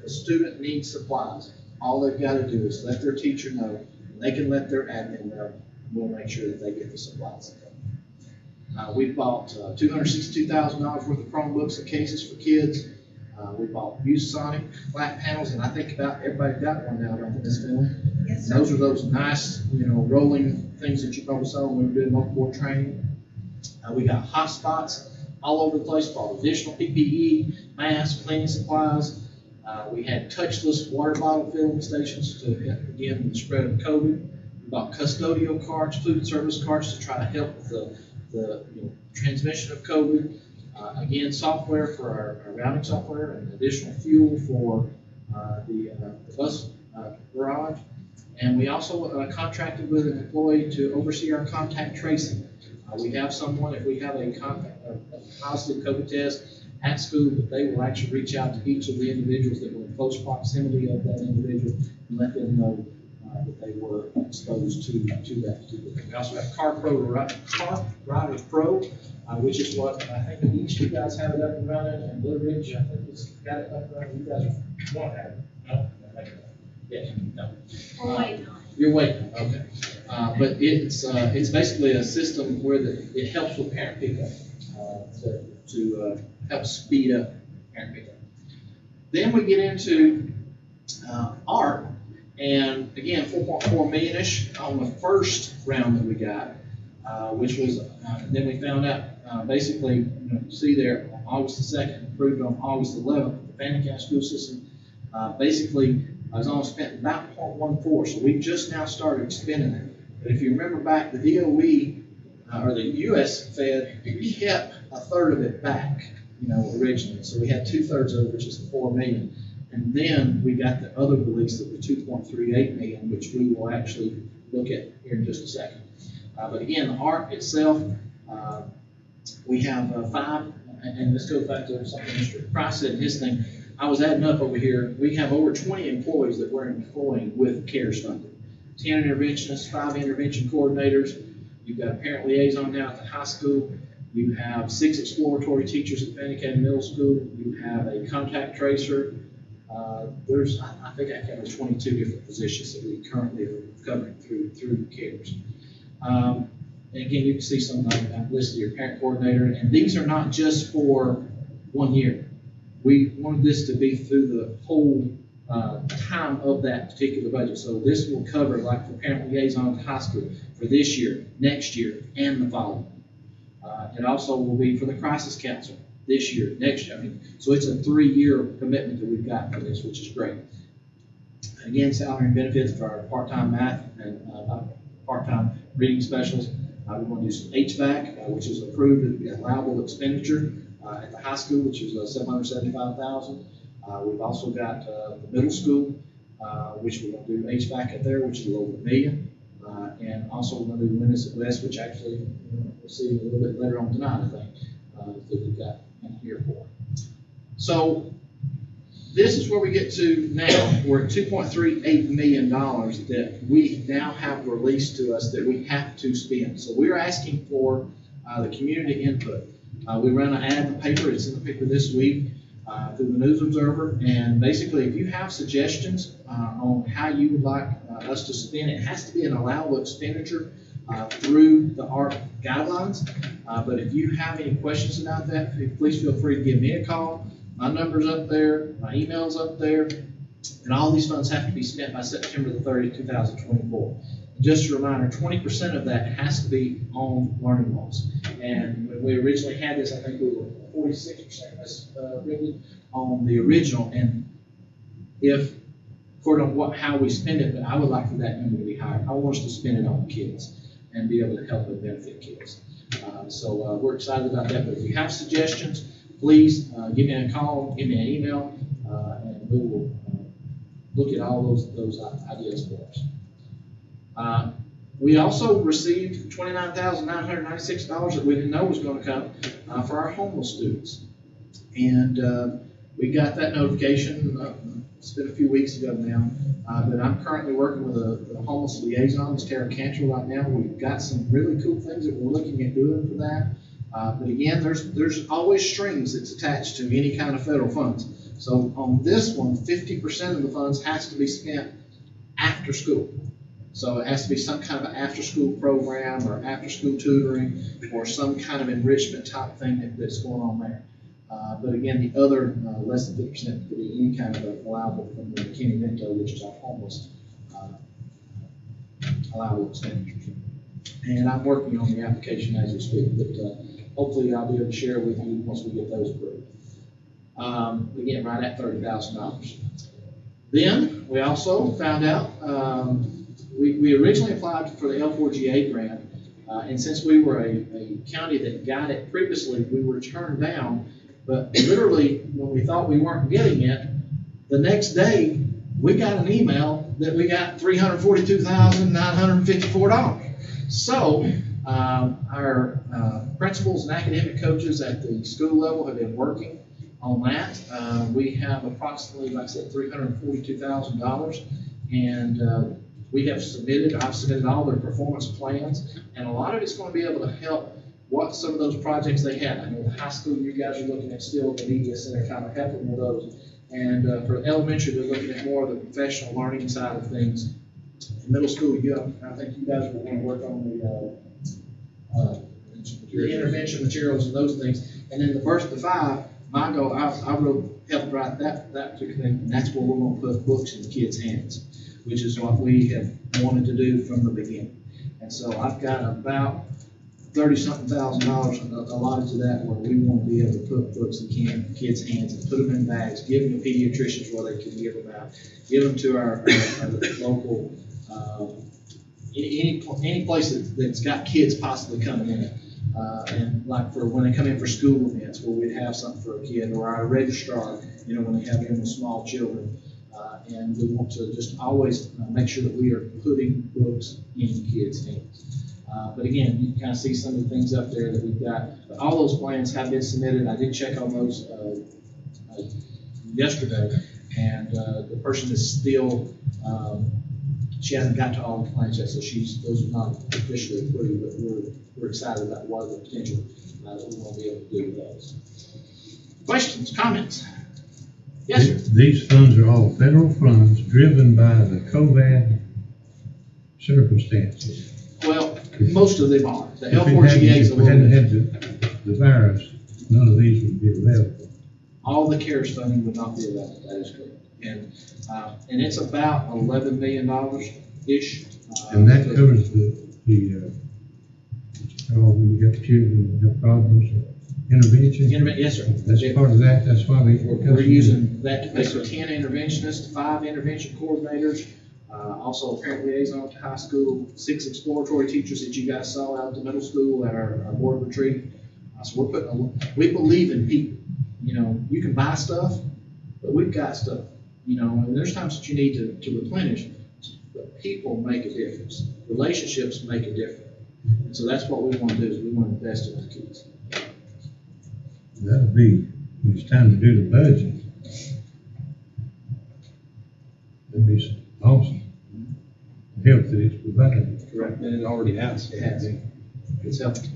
student needs supplies, all they've got to do is let their teacher know, and they can let their admin know, and we'll make sure that they get the supplies. We bought $262,000 worth of Chromebooks and cases for kids. We bought ViewSonic flat panels, and I think about everybody got one now, don't they, Ms. Finley? Yes, sir. Those are those nice, rolling things that you probably saw when we were doing multiple board training. We got hotspots all over the place for additional PPE, masks, cleaning supplies. We had touchless water bottle filling stations to help again with the spread of COVID. We bought custodial carts, food service carts to try to help with the transmission of COVID. Again, software for our routing software and additional fuel for the bus garage. And we also contracted with an employee to oversee our contact tracing. We have someone, if we have a positive COVID test at school, that they will actually reach out to each of the individuals that were in close proximity of that individual and let them know that they were exposed to that particular thing. We also have Car Riders Pro, which is what I think each of you guys have it up and running, and Blue Ridge, I think it's got it up and running. You guys don't have it? No? Yes, no. We're waiting on it. You're waiting, okay. But it's basically a system where it helps with parent pickup, to help speed up parent pickup. Then we get into art, and again, 4.4 million-ish on the first round that we got, which was, then we found out, basically, see there, on August the 2nd, approved on August 11th, the Fannin County School System, basically, I was only spent about 0.14, so we just now started spending it. But if you remember back, the DOE, or the US Fed, kept a third of it back, originally. So we had 2/3 of it, which is the 4 million. And then we got the other release of the 2.38 million, which we will actually look at here in just a second. But again, the art itself, we have 5, and this goes back to something Mr. Price said in his thing. I was adding up over here. We have over 20 employees that we're employing with CARES funding. 10 interventionists, 5 intervention coordinators. You've got a parent liaison now at the high school. You have 6 exploratory teachers at Fannin County Middle School. You have a contact tracer. I think I covered 22 different positions that we currently are covering through CARES. And again, you can see some I've listed here, parent coordinator, and these are not just for 1 year. We wanted this to be through the whole time of that particular budget. So this will cover, like for parent liaison at high school, for this year, next year, and the following. It also will be for the crisis council this year, next year. So it's a 3-year commitment that we've got for this, which is great. And again, salary and benefits for our part-time math and part-time reading specialists. We want to do some HVAC, which is approved to be allowable expenditure at the high school, which is $775,000. We've also got the middle school, which we're going to do HVAC at there, which is a little over $1 million. And also we're going to do Windows at West, which actually we'll see a little bit later on tonight, I think, that we've got in here for. So this is where we get to now. We're at $2.38 million that we now have released to us that we have to spend. So we're asking for the community input. We run an ad in the paper. It's in the paper this week through the News Observer. And basically, if you have suggestions on how you would like us to spend, it has to be an allowable expenditure through the ARC guidelines. But if you have any questions about that, please feel free to give me a call. My number's up there, my email's up there, and all these funds have to be spent by September the 30th, 2024. And just a reminder, 20% of that has to be on learning loss. And when we originally had this, I think we were 46% really on the original. And if, according to how we spend it, but I would like for that number to be higher. I want us to spend it on kids and be able to help and benefit kids. So we're excited about that. But if you have suggestions, please give me a call, give me an email, and we will look at all those ideas for us. We also received $29,996 that we didn't know was going to come for our homeless students. And we got that notification, it's been a few weeks ago now, but I'm currently working with a homeless liaison, it's Tara Cantrell right now. We've got some really cool things that we're looking at doing for that. But again, there's always strings that's attached to any kind of federal funds. So on this one, 50% of the funds has to be spent after school. So it has to be some kind of an after-school program or after-school tutoring or some kind of enrichment type thing that's going on there. But again, the other less than 50% could be any kind of allowable from the McKinney-Vento, which is our homeless allowable expenditures. And I'm working on the application as we speak, but hopefully I'll be able to share with you once we get those approved. Again, right at $30,000. Then we also found out we originally applied for the L4GA Grant, and since we were a county that got it previously, we were turned down. But literally, when we thought we weren't getting it, the next day we got an email that we got $342,954. So our principals and academic coaches at the school level have been working on that. We have approximately, like I said, $342,000, and I've submitted all their performance plans, and a lot of it's going to be able to help what some of those projects they had. I know the high school, you guys are looking at still the media center, kind of helping with those. And for elementary, they're looking at more of the professional learning side of things. In middle school, I think you guys will want to work on the intervention materials and those things. And then the 5, my goal, I helped write that particular thing, and that's where we're going to put books in the kids' hands, which is what we have wanted to do from the beginning. And so I've got about $30-something thousand allotted to that, where we want to be able to put books in kids' hands and put them in bags, give them to pediatricians where they can give them out, give them to our local, any place that's got kids possibly coming in. And like for when they come in for school events, where we'd have something for a kid, or our registrar, when they have in with small children. And we want to just always make sure that we are putting books in kids' hands. But again, you can kind of see some of the things up there that we've got. But all those plans have been submitted. I did check on those yesterday, and the person is still, she hasn't got to all the plans yet, so those are not officially approved, but we're excited about what the potential that we want to be able to do with those. Questions, comments? Yes, sir. These funds are all federal funds driven by the COVID circumstances. Well, most of them are. The L4GA is a little bit. If bit. we hadn't had the virus, none of these would be available. All the CARES funding would not be available. That is correct. And it's about $11 million-ish. And that covers when you got children who have problems, intervention? Yes, sir. That's part of that. That's why we're using that to pay for 10 interventionists, 5 intervention coordinators, also a parent liaison at the high school, 6 exploratory teachers that you guys saw out at the middle school at our board retreat. So we believe in people. You can buy stuff, but we've got stuff. And there's times that you need to replenish, but people make a difference. Relationships make a difference. And so that's what we want to do, is we want to invest in our kids. That'll be, when it's time to do the budget, that'll be some awesome help that it's provided. Correct, and it already has. It has. It's helped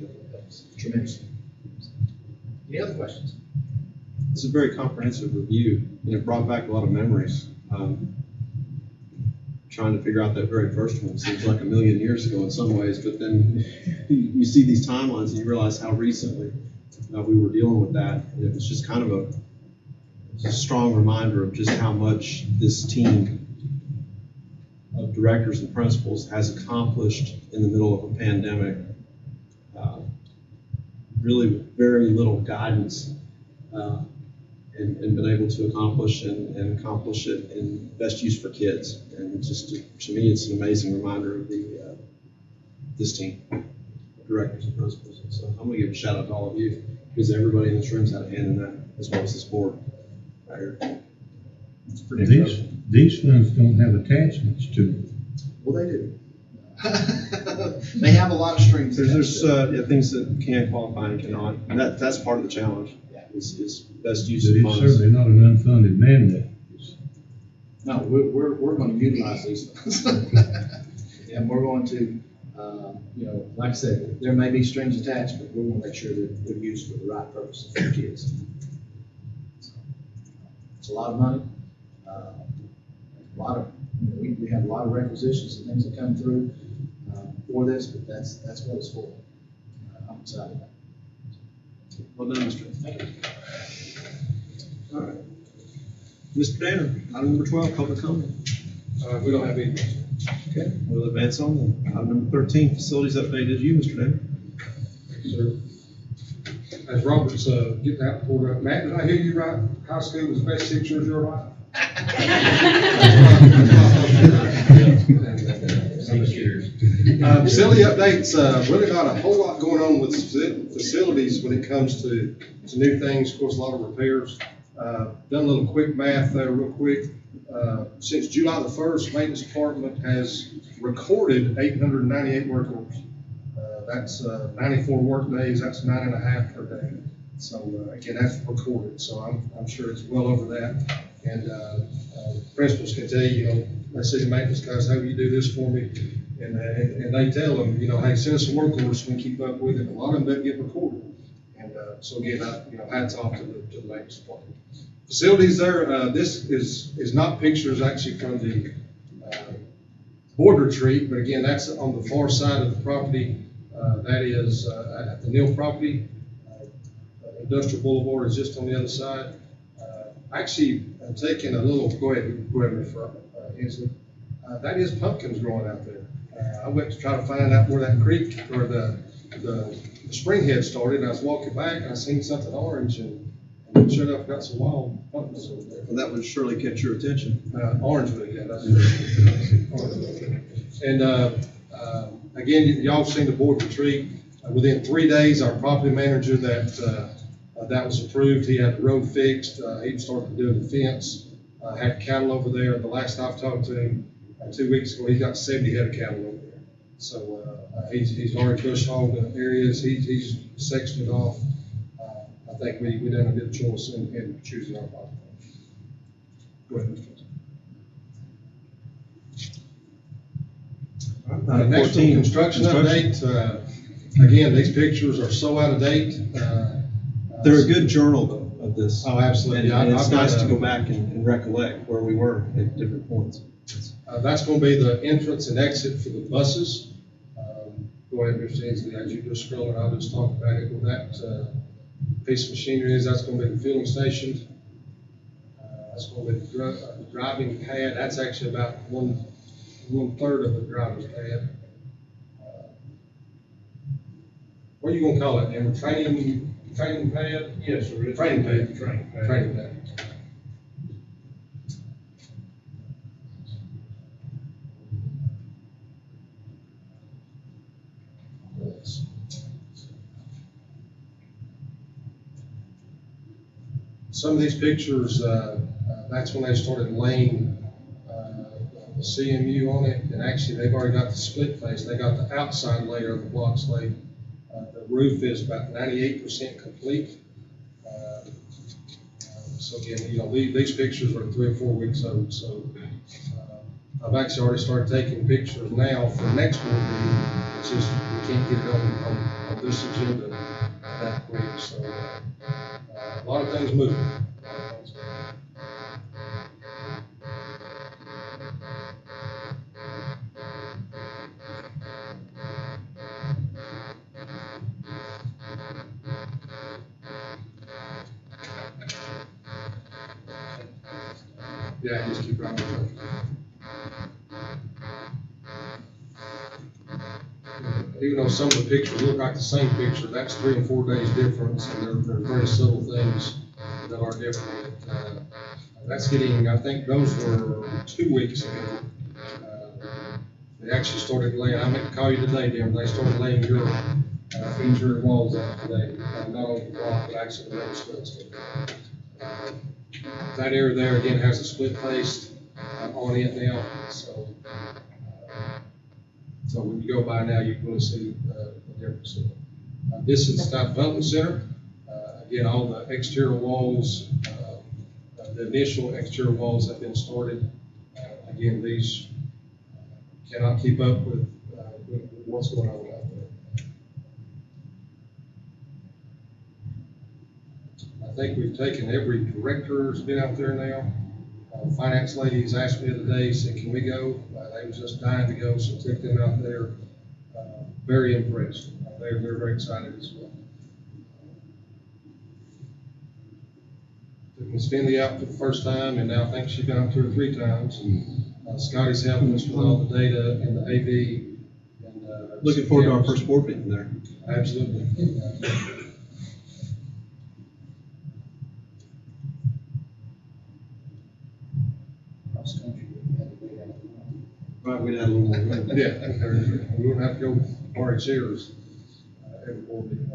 tremendously. Any other questions? This is a very comprehensive review, and it brought back a lot of memories. Trying to figure out that very first one seems like a million years ago in some ways, but then you see these timelines and you realize how recently we were dealing with that. And it was just kind of a strong reminder of just how much this team of directors and principals has accomplished in the middle of a pandemic. Really very little guidance and been able to accomplish and accomplish it in best use for kids. And just to me, it's an amazing reminder of this team, directors and principals. And so I'm going to give a shout out to all of you, because everybody in this room's had a hand in that, as well as this board right here. It's pretty incredible. These funds don't have attachments to them. Well, they do. They have a lot of strings. There's things that can qualify and cannot, and that's part of the challenge. Is best use of funds. It's certainly not an unfunded mandate. No, we're going to utilize these funds. And we're going to, like I said, there may be strings attached, but we're going to make sure that they're used for the right purposes for the kids. So, it's a lot of money. We have a lot of requisitions and things that come through for this, but that's what it's for. I'm excited about it. Well done, Mr. Thank you. All right. Mr. Danner, item number 12, public comment. We don't have any. Okay, we'll advance on then. Item number 13, facilities update is you, Mr. Danner. Thank you, sir. As Robert's getting out the board, Matt, did I hear you right? High school was the best 6 years of your life? Facility updates, really not a whole lot going on with facilities when it comes to new things. Of course, a lot of repairs. Done a little quick math there real quick. Since July the 1st, maintenance department has recorded 898 work orders. That's 94 work days, that's 9.5 per day. So again, that's recorded, so I'm sure it's well over that. And principals can tell you, they see the maintenance guys, how do you do this for me? And they tell them, hey, send us a work order so we can keep up with it. A lot of them don't get recorded. And so again, hats off to the maintenance department. Facilities there, this is not pictures actually from the board retreat, but again, that's on the far side of the property. That is at the Neal property. Industrial Boulevard is just on the other side. Actually, I'm taking a little, go ahead, Inslee. That is pumpkins growing out there. I went to try to find out where that creek or the springhead started, and I was walking back and I seen something orange, and sure enough, got some wild pumpkins over there. Well, that would surely catch your attention. Orange would, yeah, that's right. And again, y'all have seen the board retreat. Within 3 days, our property manager that was approved, he had the road fixed, he started doing the fence, had cattle over there. The last I've talked to him 2 weeks ago, he got 70 head of cattle over there. So he's already bush hogged the areas, he's sectioned it off. I think we done a good choice in choosing our property. Go ahead, Mr. Next 14, construction update. Again, these pictures are so out of date. They're a good journal though of this. Oh, absolutely. And it's nice to go back and recollect where we were at different points. That's going to be the entrance and exit for the buses. Go ahead, Mr. Inslee, as you just scroll, I'll just talk about it. Where that piece of machinery is, that's going to be the fueling station. That's going to be the driving pad. That's actually about one third of the driver's pad. What are you going to call it? And training pad? Yes, sir. Training pad. Training pad. Some of these pictures, that's when they started laying the CMU on it, and actually they've already got the split face. They got the outside layer of the blocks laid. The roof is about 98% complete. So again, these pictures are 3 or 4 weeks old. So I've actually already started taking pictures now for next board meeting. It's just we can't get it on this agenda that quick. So a lot of things moving. Yeah, just keep running. Even though some of the pictures look like the same picture, that's 3 and 4 days difference, and they're very subtle things that are different. That's getting, I think those were 2 weeks ago. They actually started laying, I meant to call you today, Denver, they started laying your interior walls out today, not only the block, but actually the road splits. That area there again has a split face on it now, so when you go by now, you can really see the difference. This is the Staff Development Center. Again, all the exterior walls, the initial exterior walls have been started. Again, these cannot keep up with what's going on out there. I think we've taken every director who's been out there now. Finance ladies asked me the other day, said, can we go? They was just dying to go, so took them out there. Very impressed. They're very excited as well. Took Ms. Finley out for the first time, and now I think she's been out 2 or 3 times. Scotty's helping us with all the data and the AV. And, looking forward to our first board meeting there. Absolutely. Right, we'd add a little more room. Yeah, we wouldn't have to go borrow chairs every board meeting.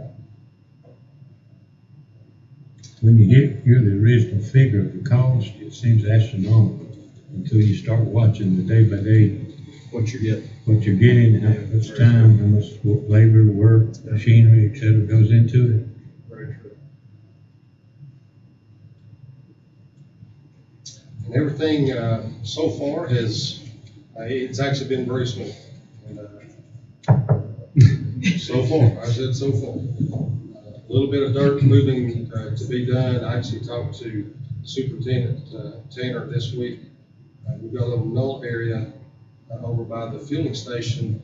When you hear the original figure of the cost, it seems astronomical until you start watching the day-by-day what you're getting. What you're getting, how much time, how much labor, work, machinery, et cetera, goes into it. Very true. And everything, so far has, it's actually been very smooth. And, so far, I said so far. A little bit of dirt moving, to be done. I actually talked to Superintendent, Tanner this week. We've got a little null area, over by the fueling station.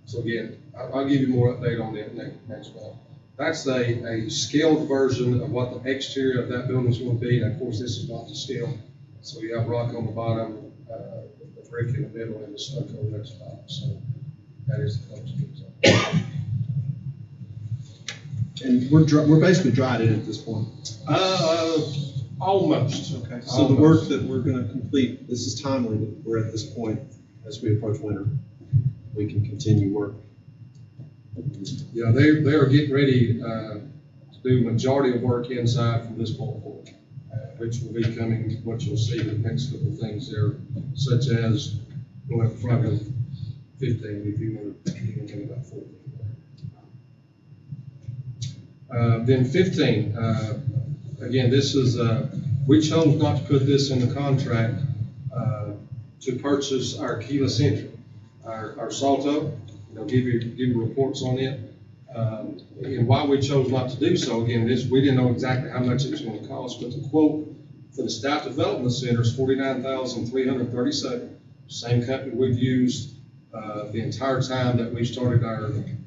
So again, I'll give you more update on that next month. That's a scaled version of what the exterior of that building is going to be. And of course, this is not to scale. So you have rock on the bottom, the brick in the middle, and the stucco next to top. So that is the close. And we're basically dried in at this point. Almost. Okay. So the work that we're going to complete, this is timely that we're at this point as we approach winter. We can continue work. Yeah, they are getting ready to do majority of work inside from this point forward, which will be coming, what you'll see the next couple of things there, such as going up front of 15, if you want to think about 14. Then 15, again, this is, we chose not to put this in the contract to purchase our keyless entry, our Salto. They'll give you reports on it. And why we chose not to do so, again, we didn't know exactly how much it was going to cost, but the quote for the Staff Development Center is $49,337. Same company we've used the entire time that we started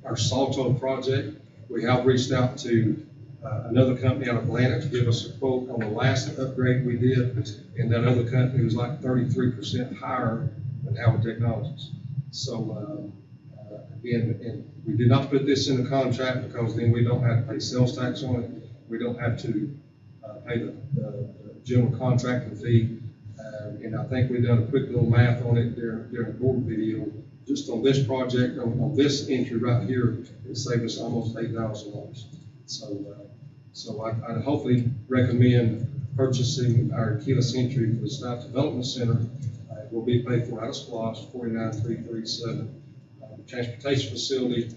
our Salto project. We have reached out to another company out of Atlanta to give us a quote on the last upgrade we did, and that other company was like 33% higher than Howard Technologies. So again, and we did not put this in the contract because then we don't have to pay sales tax on it. We don't have to pay the general contracting fee. And I think we've done a quick little math on it during the board video. Just on this project, on this entry right here, it saved us almost $8,000. So I'd hopefully recommend purchasing our keyless entry for the Staff Development Center. It will be paid for out of SPLOST, $49,337. The transportation facility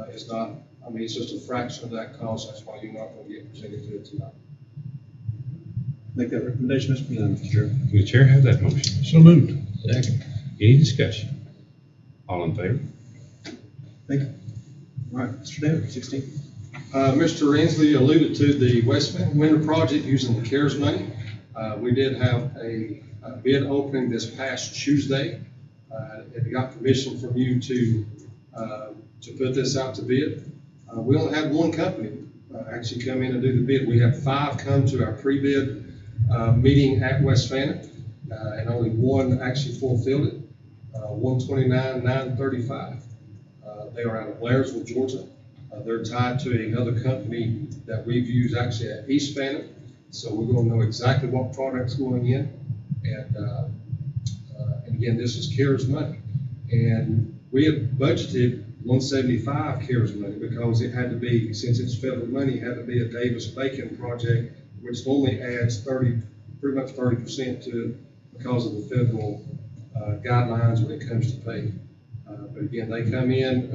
is not, I mean, it's just a fraction of that cost. That's why you're not going to get presented to it tonight. Make that recommendation, Mr. President, Mr. Chair. Will the chair have that motion? So moved. Second. Any discussion? All in favor? Thank you. All right, Mr. David, 16. Mr. Inslee alluded to the West Winter project using the CARES money. We did have a bid opening this past Tuesday. It got permission from you to put this out to bid. We only had one company actually come in and do the bid. We had 5 come to our pre-bid meeting at West Fannin, and only one actually fulfilled it. 129,935. They are out of Blairsville, Georgia. They're tied to another company that we've used actually at East Fannin, so we're going to know exactly what product's going in. And again, this is CARES money, and we have budgeted 175 CARES money because it had to be, since it's federal money, it had to be a Davis-Bacon project, which only adds pretty much 30% to it because of the federal guidelines when it comes to pay. But again, they come in,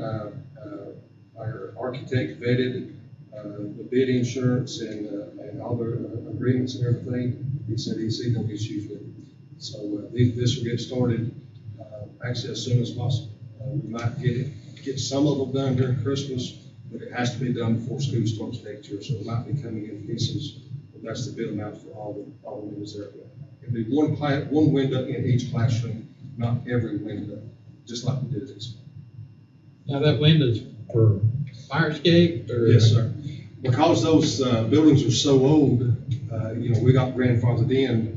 our architect vetted the bid insurance and all the agreements and everything. He said he sees no issues with it. So this will get started actually as soon as possible. We might get some of them done during Christmas, but it has to be done before school starts next year. So it might be coming in pieces, but that's the bill amount for all the windows there. It'll be one window in each classroom, not every window, just like we did this. Now that window's for fire escape or? Yes, sir. Because those buildings are so old, we got grandfathered in.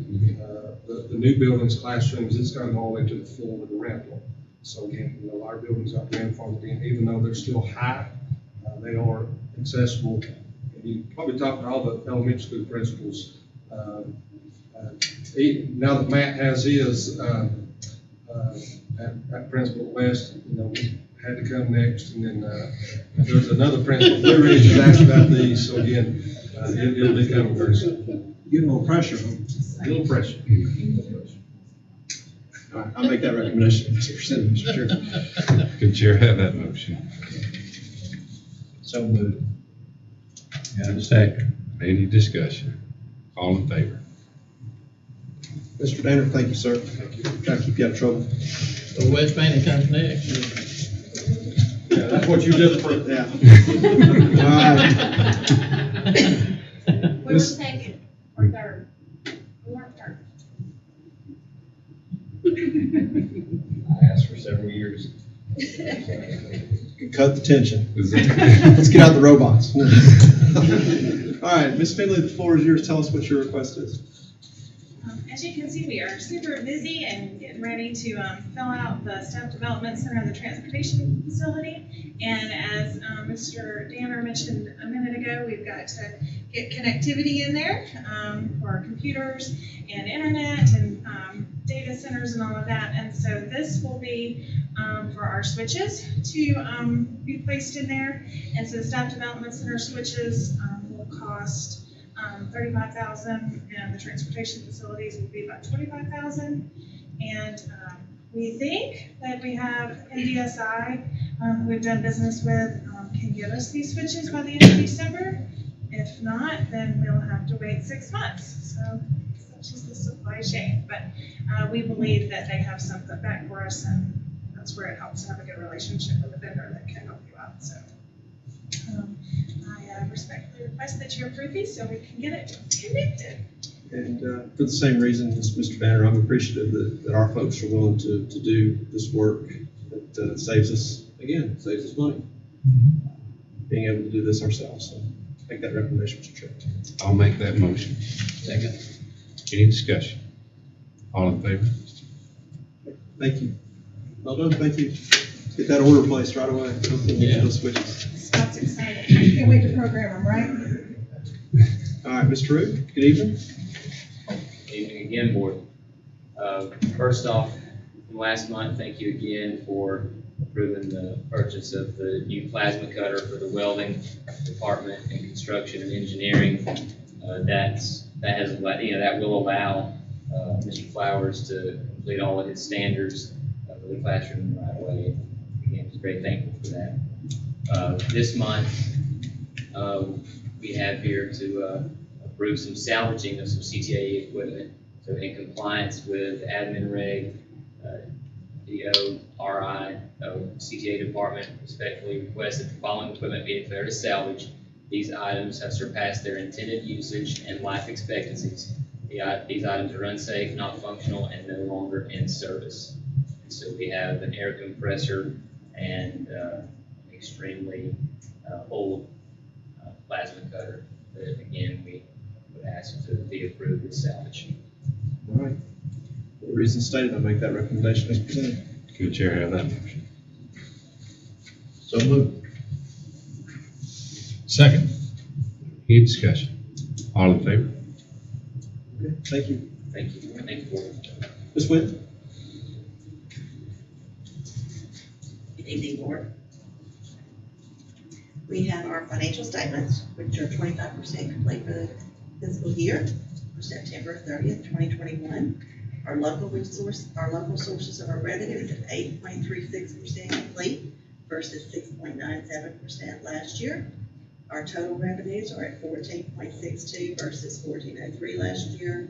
The new buildings, classrooms, it's got to go all the way to the floor with the ramp on. So again, our buildings are grandfathered in, even though they're still high, they are accessible. And you probably talk to all the elementary school principals. Now that Matt has his at Principal West, had to come next, and then there's another principal, Blue Ridge, has asked about these. So again, it'll be coming very soon. Get a little pressure. A little pressure. All right, I'll make that recommendation, Mr. President, Mr. Chair. Can the chair have that motion? So moved. Got a second. Any discussion? All in favor? Mr. Danner, thank you, sir. Trying to keep you out of trouble. So West Fannin comes next. Yeah, that's what you just put down. All right. We were second or third. We weren't third. I asked for several years. Cut the tension. Is it- Let's get out the robots. All right, Ms. Finley, the floor is yours. Tell us what your request is. As you can see, we are super busy and getting ready to fill out the staff development center and the transportation facility. And as Mr. Danner mentioned a minute ago, we've got to get connectivity in there for our computers and internet and data centers and all of that. And so this will be for our switches to be placed in there. And so the staff development center switches will cost $35,000, and the transportation facilities will be about $25,000. And we think that we have NDSI, who we've done business with, can give us these switches by the end of December. If not, then we'll have to wait 6 months. So such is the supply chain. But we believe that they have some put back for us, and that's where it helps to have a good relationship with a vendor that can help you out. So I respectfully request that you approve these so we can get it connected. And for the same reason as Mr. Banner, I'm appreciative that our folks are willing to do this work that saves us money. Being able to do this ourselves. So make that recommendation, Mr. Chair. I'll make that motion. Second. Any discussion? All in favor? Thank you. Well done, thank you. Get that order placed right away. Yeah. Those switches. Scott's excited. I can't wait to program them, right? All right, Mr. Root, good evening. Good evening again, board. First off, from last month, thank you again for approving the purchase of the new plasma cutter for the welding department and construction and engineering. That will allow Mr. Flowers to complete all of his standards for the classroom right away. Again, he's very thankful for that. This month, we have here to approve some salvaging of some CTA equipment. So in compliance with admin reg, DORI, CTA department respectfully requests that the following equipment be declared as salvage. These items have surpassed their intended usage and life expectancies. These items are unsafe, not functional, and no longer in service. And so we have an air compressor and extremely old plasma cutter that, again, we would ask to be approved as salvage. All right. For the reasons stated, I make that recommendation as presented. Can the chair have that motion? So moved. Second. Any discussion? All in favor? Okay, thank you. Thank you. Thank you, board. Ms. Wynn? Good evening, board. We have our financial statements, which are 25% complete for the fiscal year for September 30th, 2021. Our local sources of our revenue is at 8.36% complete versus 6.97% last year. Our total revenues are at 14.62 versus 14.03 last year.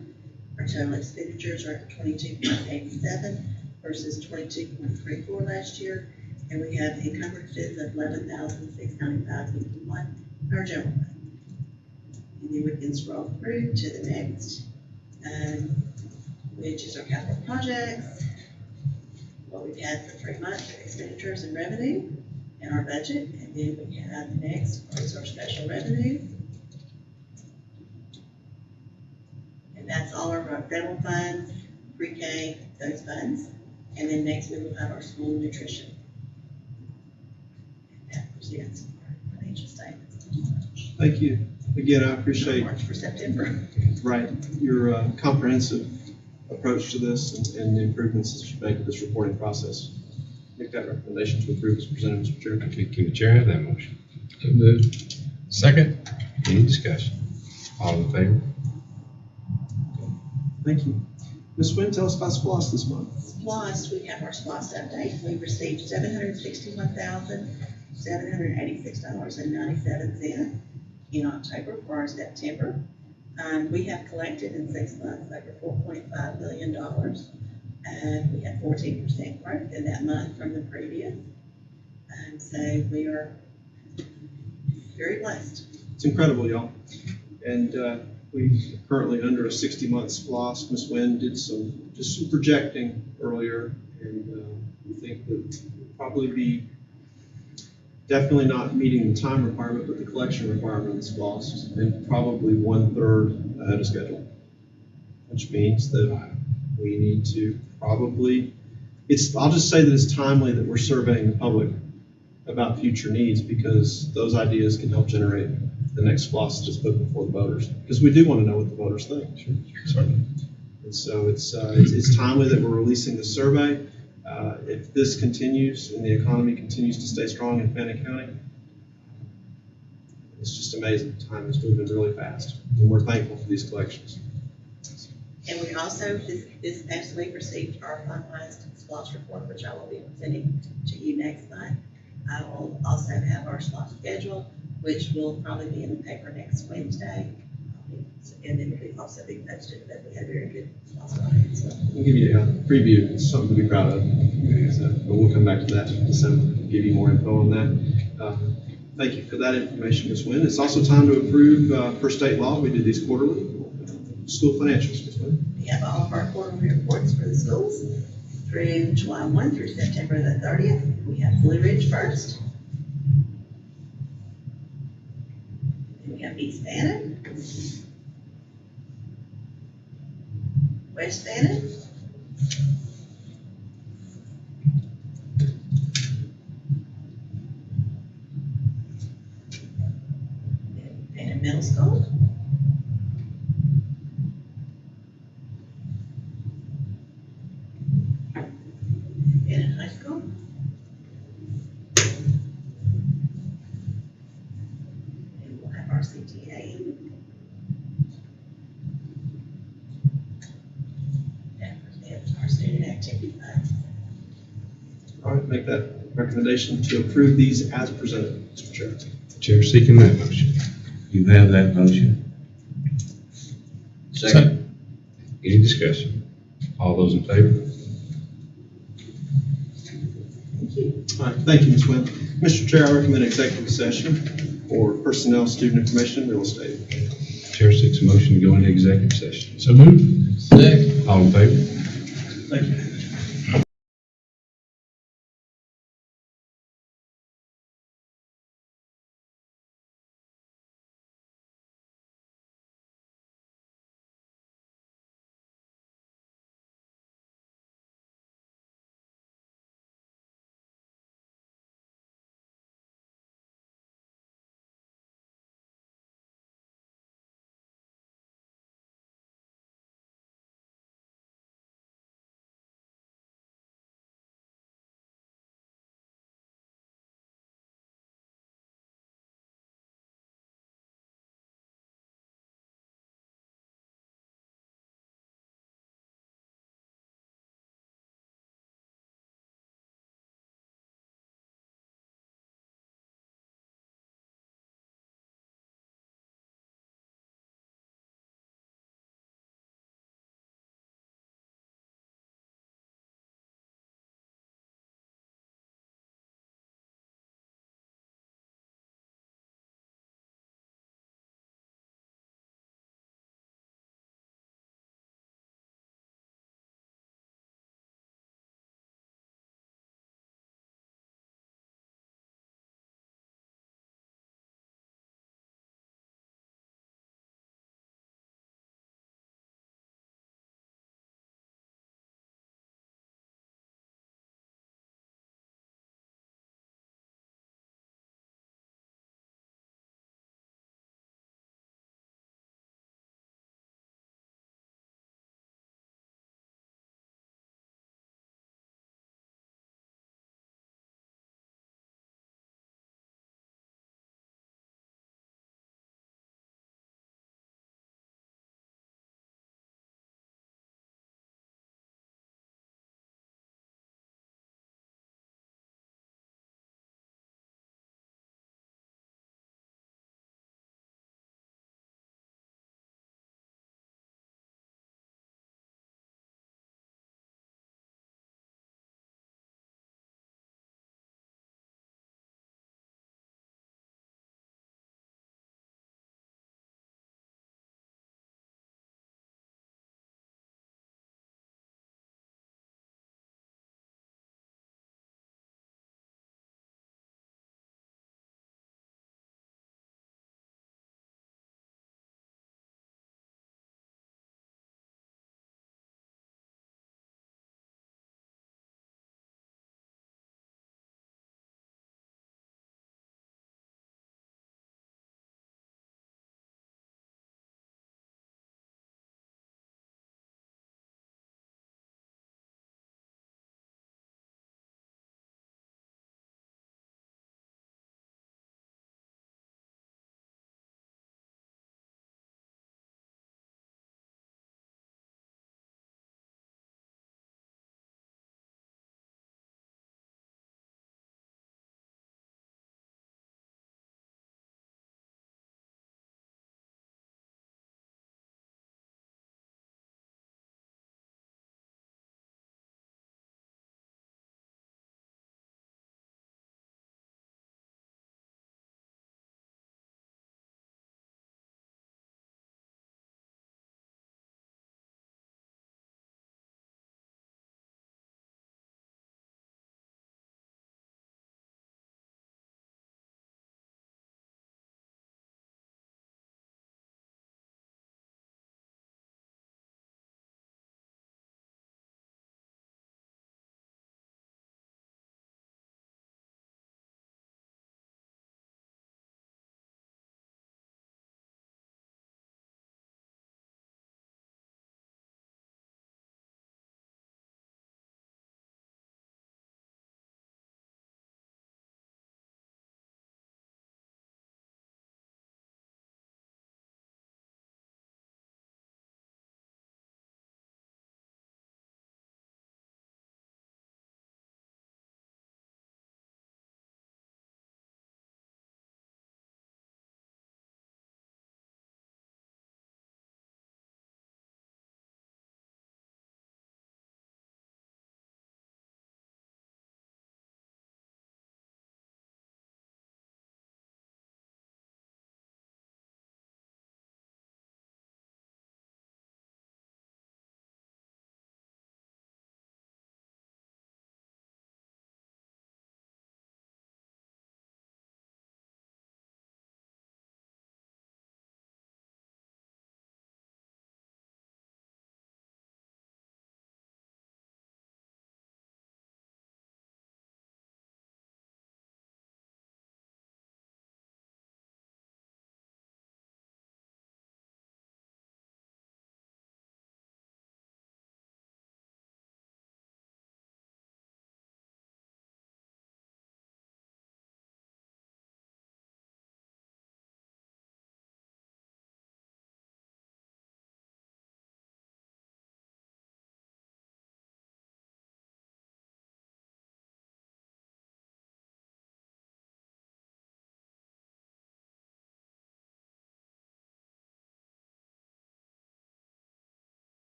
Our total expenditures are at 22.87 versus 22.34 last year. And we have encumbrances of $11,695.51 in our general fund. And then we can scroll through to the next, which is our capital projects. What we've had for 3 months of expenditures and revenue and our budget. And then we have the next is our special revenue. And that's all of our federal funds, pre-K, those funds. And then next we will have our school nutrition. That presents our financial statements. Thank you. Again, I appreciate March for September. Right, your comprehensive approach to this and the improvements that you make to this reporting process. Make that recommendation to approve as presented, Mr. Chair. Can the chair have that motion? So moved. Second. Any discussion? All in favor? Thank you. Ms. Wynn, tell us about SPOS this month. SPOS, we have our SPOS update. We received $761,786.97 in October for our September. We have collected in 6 months over $4.5 million. And we had 14% growth in that month from the previous. So we are very blessed. It's incredible, y'all. And we currently under a 60-month SPOS. Ms. Wynn did some projecting earlier, and we think that we'll probably be definitely not meeting the time requirement, but the collection requirement of the SPOS, and probably 1/3 ahead of schedule, which means that we need to probably, I'll just say that it's timely that we're surveying the public about future needs, because those ideas can help generate the next SPOS that's put before the voters, because we do want to know what the voters think. Sure. And so it's timely that we're releasing the survey. If this continues and the economy continues to stay strong in Fannin County, it's just amazing. Time is moving really fast, and we're thankful for these collections. And we also, this past week, received our finalized SPOS report, which I will be presenting to you next month. I will also have our SPOS schedule, which will probably be in the paper next Wednesday. And then it'll also be posted, but we had very good SPOS audience. So. We'll give you a preview. It's something to be proud of. But we'll come back to that in December and give you more info on that. Thank you for that information, Ms. Wynn. It's also time to approve, per state law, we do these quarterly, school financials, Ms. Wynn. We have all of our quarterly reports for the schools through July 1 through September the 30th. We have Blue Ridge first. Then we have East Fannin, West Fannin, Fannin Middle School, Fannin High School, and we'll have our CTA. Our student activity funds. All right, make that recommendation to approve these as presented, Mr. Chair. Chair seeking that motion. You have that motion. Second. Any discussion? All those in favor? Thank you. All right, thank you, Ms. Wynn. Mr. Chair, I recommend executive session for personnel, student information, and real estate. Chair seeks a motion to go into executive session. So moved. Second. All in favor? Thank you.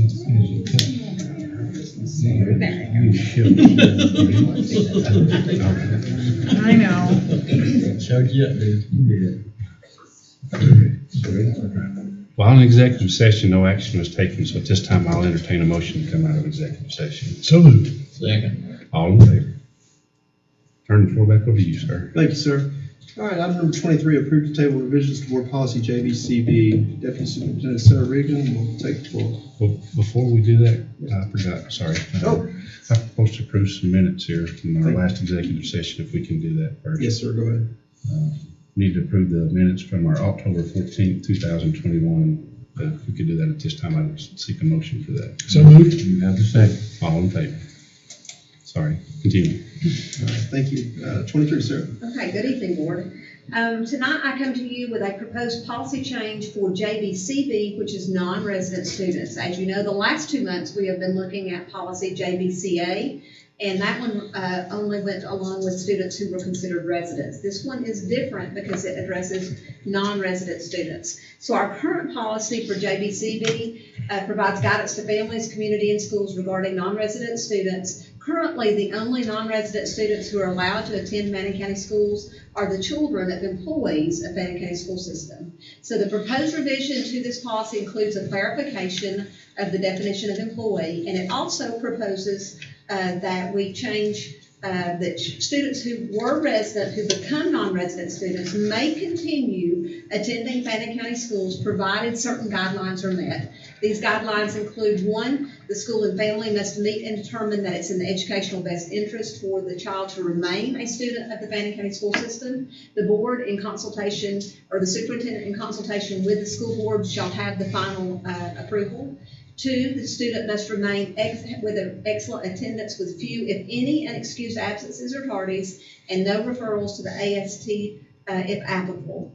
I know. Showed you up, dude. While in executive session, no action was taken, so at this time I'll entertain a motion to come out of executive session. So moved. Second. All in favor? Turn the floor back over to you, sir. Thank you, sir. All right, item number 23, approve the table revisions to board policy JBCB. Deputy Superintendent Sarah Regan will take the floor. Well, before we do that, I forgot, sorry. Oh. I'm supposed to approve some minutes here from our last executive session, if we can do that first. Yes, sir, go ahead. Need to approve the minutes from our October 14th, 2021. If we could do that at this time, I'd seek a motion for that. So moved. You have the second. All in favor? Sorry, continue. All right, thank you. 23, Sarah. Okay, good evening, board. Tonight I come to you with a proposed policy change for JBCB, which is non-resident students. As you know, the last 2 months we have been looking at policy JBCA, and that one only went along with students who were considered residents. This one is different because it addresses non-resident students. So our current policy for JBCB provides guidance to families, community, and schools regarding non-resident students. Currently, the only non-resident students who are allowed to attend Fannin County schools are the children of employees of Fannin County school system. So the proposed revision to this policy includes a clarification of the definition of employee, and it also proposes that we change that students who were resident, who become non-resident students, may continue attending Fannin County schools provided certain guidelines are met. These guidelines include: 1, the school and family must meet and determine that it's in the educational best interest for the child to remain a student of the Fannin County school system. The board, in consultation, or the superintendent in consultation with the school board, shall have the final approval. 2, the student must remain with an excellent attendance with few, if any, unexcused absences or tardies, and no referrals to the AST if applicable.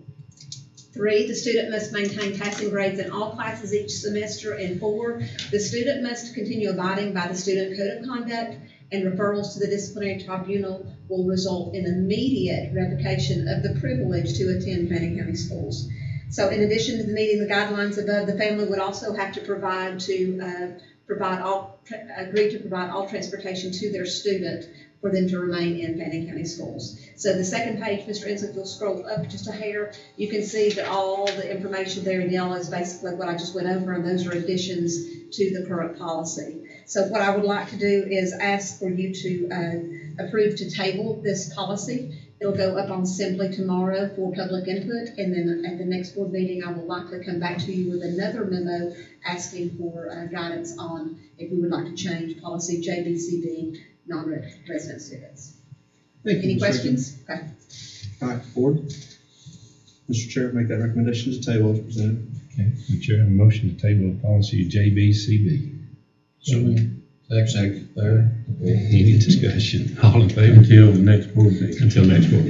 3, the student must maintain passing grades in all classes each semester. And 4, the student must continue abiding by the student code of conduct, and referrals to the disciplinary tribunal will result in immediate revocation of the privilege to attend Fannin County schools. So in addition to meeting the guidelines above, the family would also have to agree to provide all transportation to their student for them to remain in Fannin County schools. So the second page, Mr. Inslee, if you'll scroll up just a hair, you can see that all the information there in yellow is basically what I just went over, and those are additions to the current policy. So what I would like to do is ask for you to approve to table this policy. It'll go up on Assembly tomorrow for public input, and then at the next board meeting, I will likely come back to you with another memo asking for guidance on if we would like to change policy JBCB non-resident students. Thank you. Any questions? Okay. All right, board. Mr. Chair, make that recommendation to table as presented. Okay, Mr. Chair, I have a motion to table policy JBCB. Second. Third. Any discussion? All in favor? Until the next board meeting. Until next board.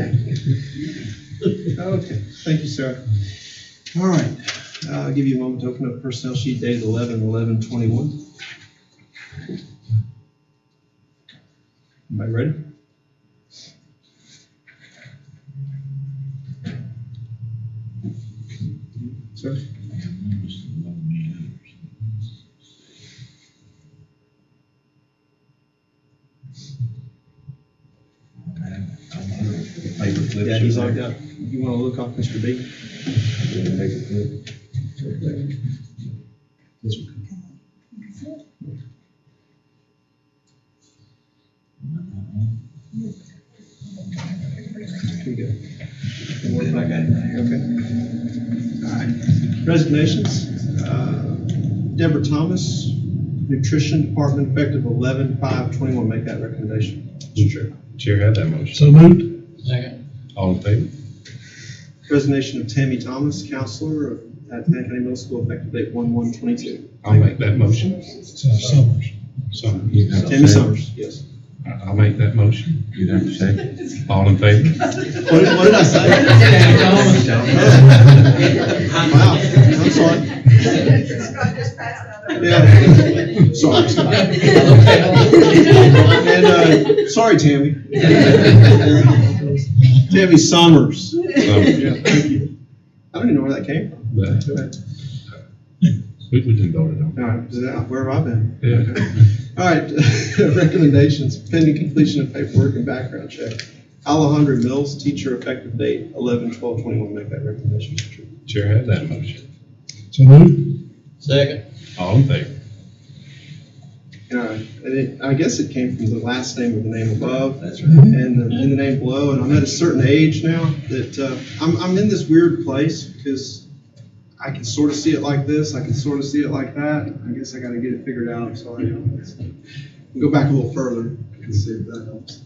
Okay, thank you, Sarah. All right, I'll give you a moment to open up personnel sheet dated 11/11/21. Everybody ready? Sir? Paper clips. Yeah, he's logged up. You want to look off Mr. B? Paper clip. This one. Here you go. Work back at it. Okay. All right. Resignations. Deborah Thomas, Nutrition Department, effective 11/5/21. Make that recommendation. Mr. Chair. Chair, have that motion. So moved. Second. All in favor? Resignation of Tammy Thomas, counselor at Fannin County Middle School, effective date 1/1/22. I'll make that motion. Summers. Tammy Summers, yes. I'll make that motion. You'd have to second. All in favor? What did I say? Wow, I'm sorry. Yeah. Sorry. And, sorry, Tammy. Tammy Summers. Yeah, thank you. I don't even know where that came from. But, We didn't vote it on. All right, where have I been? Yeah. All right, recommendations, pending completion of paperwork and background check. Alejandro Mills, teacher, effective date 11/12/21. Make that recommendation, Mr. Chair. Chair has that motion. So moved. Second. All in favor? All right, I guess it came from the last name of the name above. That's right. And in the name below, and I'm at a certain age now that I'm in this weird place because I can sort of see it like this, I can sort of see it like that. I guess I got to get it figured out. I'm sorry. We'll go back a little further and see if that helps.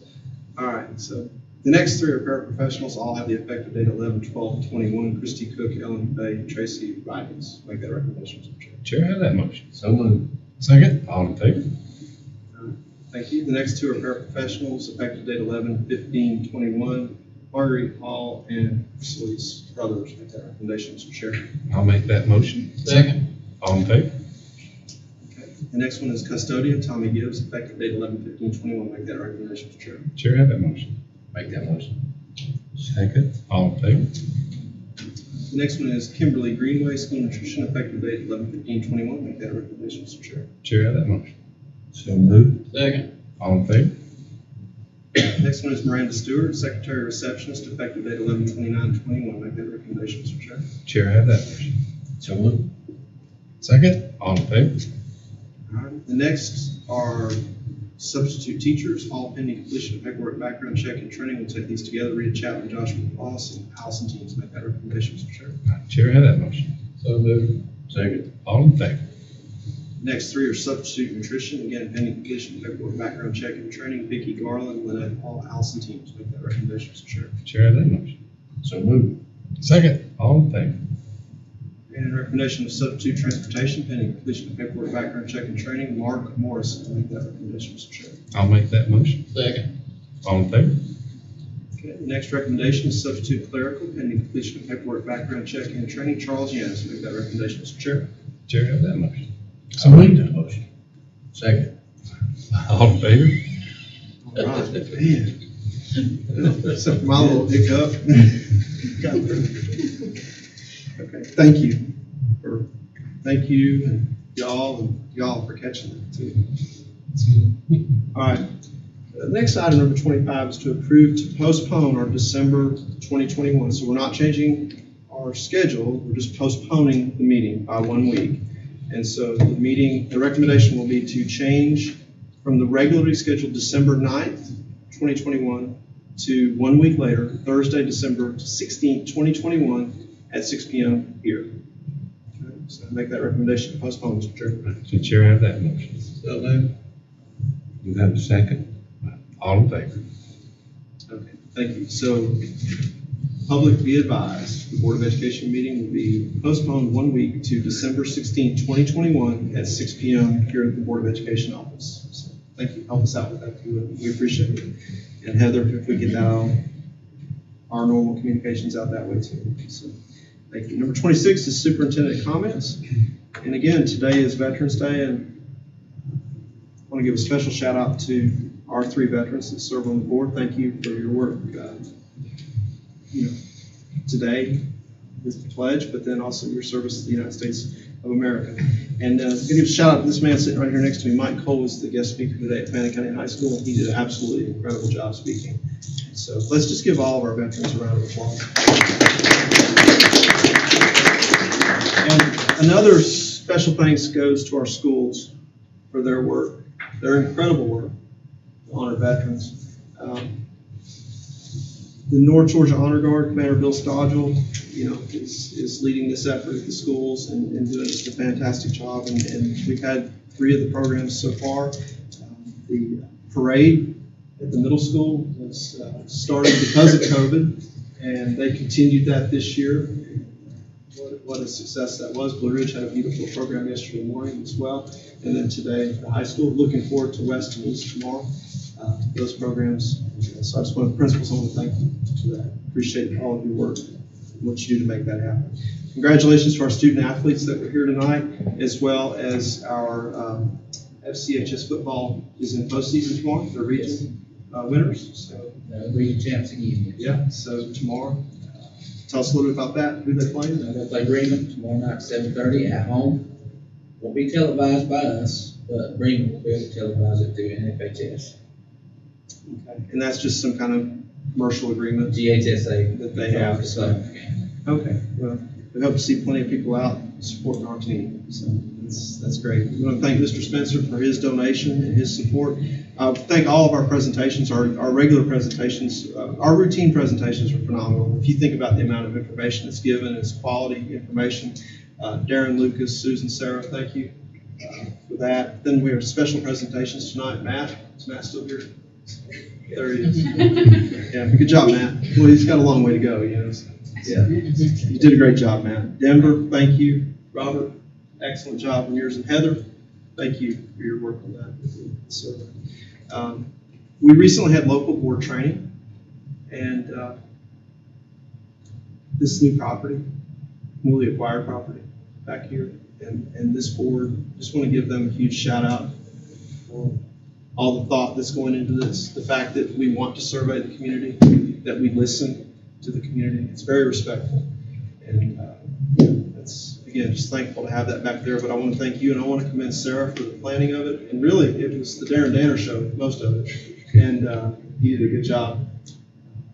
All right, so the next three are paraprofessionals. All have the effective date 11/12/21. Christy Cook, Ellen Bay, Tracy Ridings. Make that recommendation, Mr. Chair. Chair has that motion. So moved. Second. All in favor? Thank you. The next two are paraprofessionals, effective date 11/15/21. Marguerite Hall and Facilities Brothers. Make that recommendation, Mr. Chair. I'll make that motion. Second. All in favor? Okay. The next one is custodian, Tommy Gibbs, effective date 11/15/21. Make that recommendation, Mr. Chair. Chair has that motion. Make that motion. Second. All in favor? The next one is Kimberly Greenway, school nutrition, effective date 11/15/21. Make that recommendation, Mr. Chair. Chair has that motion. So moved. Second. All in favor? Next one is Miranda Stewart, secretary receptionist, effective date 11/29/21. Make that recommendation, Mr. Chair. Chair has that motion. So moved. Second. All in favor? All right. The next are substitute teachers, all pending completion of paperwork, background check, and training. We'll take these together. Rita Chapman, Joshua Ross, and Allison Teams. Make that recommendation, Mr. Chair. Chair has that motion. So moved. Second. All in favor? Next three are substitute nutrition, again, pending completion of paperwork, background check, and training. Vicky Garland, Lynette Hall, Allison Teams. Make that recommendation, Mr. Chair. Chair has that motion. So moved. Second. All in favor? And recommendation of substitute transportation, pending completion of paperwork, background check, and training. Mark Morrison. Make that recommendation, Mr. Chair. I'll make that motion. Second. All in favor? Okay, the next recommendation is substitute clerical, pending completion of paperwork, background check, and training. Charles Yanis. Make that recommendation, Mr. Chair. Chair has that motion. So moved. That motion. Second. All in favor? All right, man. Except for my little hiccup. Got through. Okay, thank you and y'all for catching that too. All right, the next item, number 25, is to approve to postpone our December 2021. So we're not changing our schedule, we're just postponing the meeting by 1 week. And so the recommendation will be to change from the regularly scheduled December 9th, 2021 to 1 week later, Thursday, December 16th, 2021 at 6 p.m. here. Okay, so make that recommendation to postpone, Mr. Chair. Should Chair have that motion? So moved. You have a second? All in favor? Okay, thank you. So, public be advised, the Board of Education meeting will be postponed 1 week to December 16th, 2021 at 6 p.m. here at the Board of Education office. So, thank you. Help us out with that if you would. We appreciate it. And Heather, if we get that our normal communications out that way too. So, thank you. Number 26 is superintendent comments. And again, today is Veterans Day, and I want to give a special shout out to our 3 veterans that serve on the board. Thank you for your work. Today with the pledge, but then also your service to the United States of America. And I'm going to give a shout out to this man sitting right here next to me. Mike Cole was the guest speaker today at Fannin County High School, and he did an absolutely incredible job speaking. So let's just give all of our veterans a round of applause. And another special thanks goes to our schools for their work, their incredible work to honor veterans. The North Georgia Honor Guard, Commander Bill Stodgel, is leading this effort at the schools and doing just a fantastic job. And we've had 3 of the programs so far. The parade at the middle school was started because of COVID, and they continued that this year. What a success that was. Blue Ridge had a beautiful program yesterday morning as well. And then today, the high school, looking forward to West and East tomorrow. Those programs. So I just want the principals, I want to thank you for that. Appreciate all of your work and what you do to make that happen. Congratulations to our student athletes that were here tonight, as well as our FCHS football is in postseason tomorrow. They're region winners. So Region champs again. yeah, so tomorrow. Tell us a little bit about that. Who they playing? They'll play Greenland tomorrow night, 7:30 at home. Won't be televised by us, but Bremen will be able to televise it through NFHS. Okay. And that's just some kind of commercial agreement? GHSA. That they have. So. Okay, well, we hope to see plenty of people out supporting our team. So that's great. We want to thank Mr. Spencer for his donation and his support. Thank all of our presentations, our regular presentations, our routine presentations are phenomenal. If you think about the amount of information that's given, it's quality information. Darren, Lucas, Susan, Sarah, thank you for that. Then we have special presentations tonight. Matt, is Matt still here? There he is. Yeah, good job, Matt. Well, he's got a long way to go, you know. Yeah, you did a great job, Matt. Denver, thank you. Robert, excellent job on yours. And Heather, thank you for your work on that. So, we recently had local board training, and this new property, newly acquired property back here, and this board, just want to give them a huge shout out for all the thought that's going into this, the fact that we want to survey the community, that we listen to the community. It's very respectful, and that's, again, just thankful to have that back there. But I want to thank you, and I want to commend Sarah for the planning of it, and really it was the Darren Danner show, most of it, and he did a good job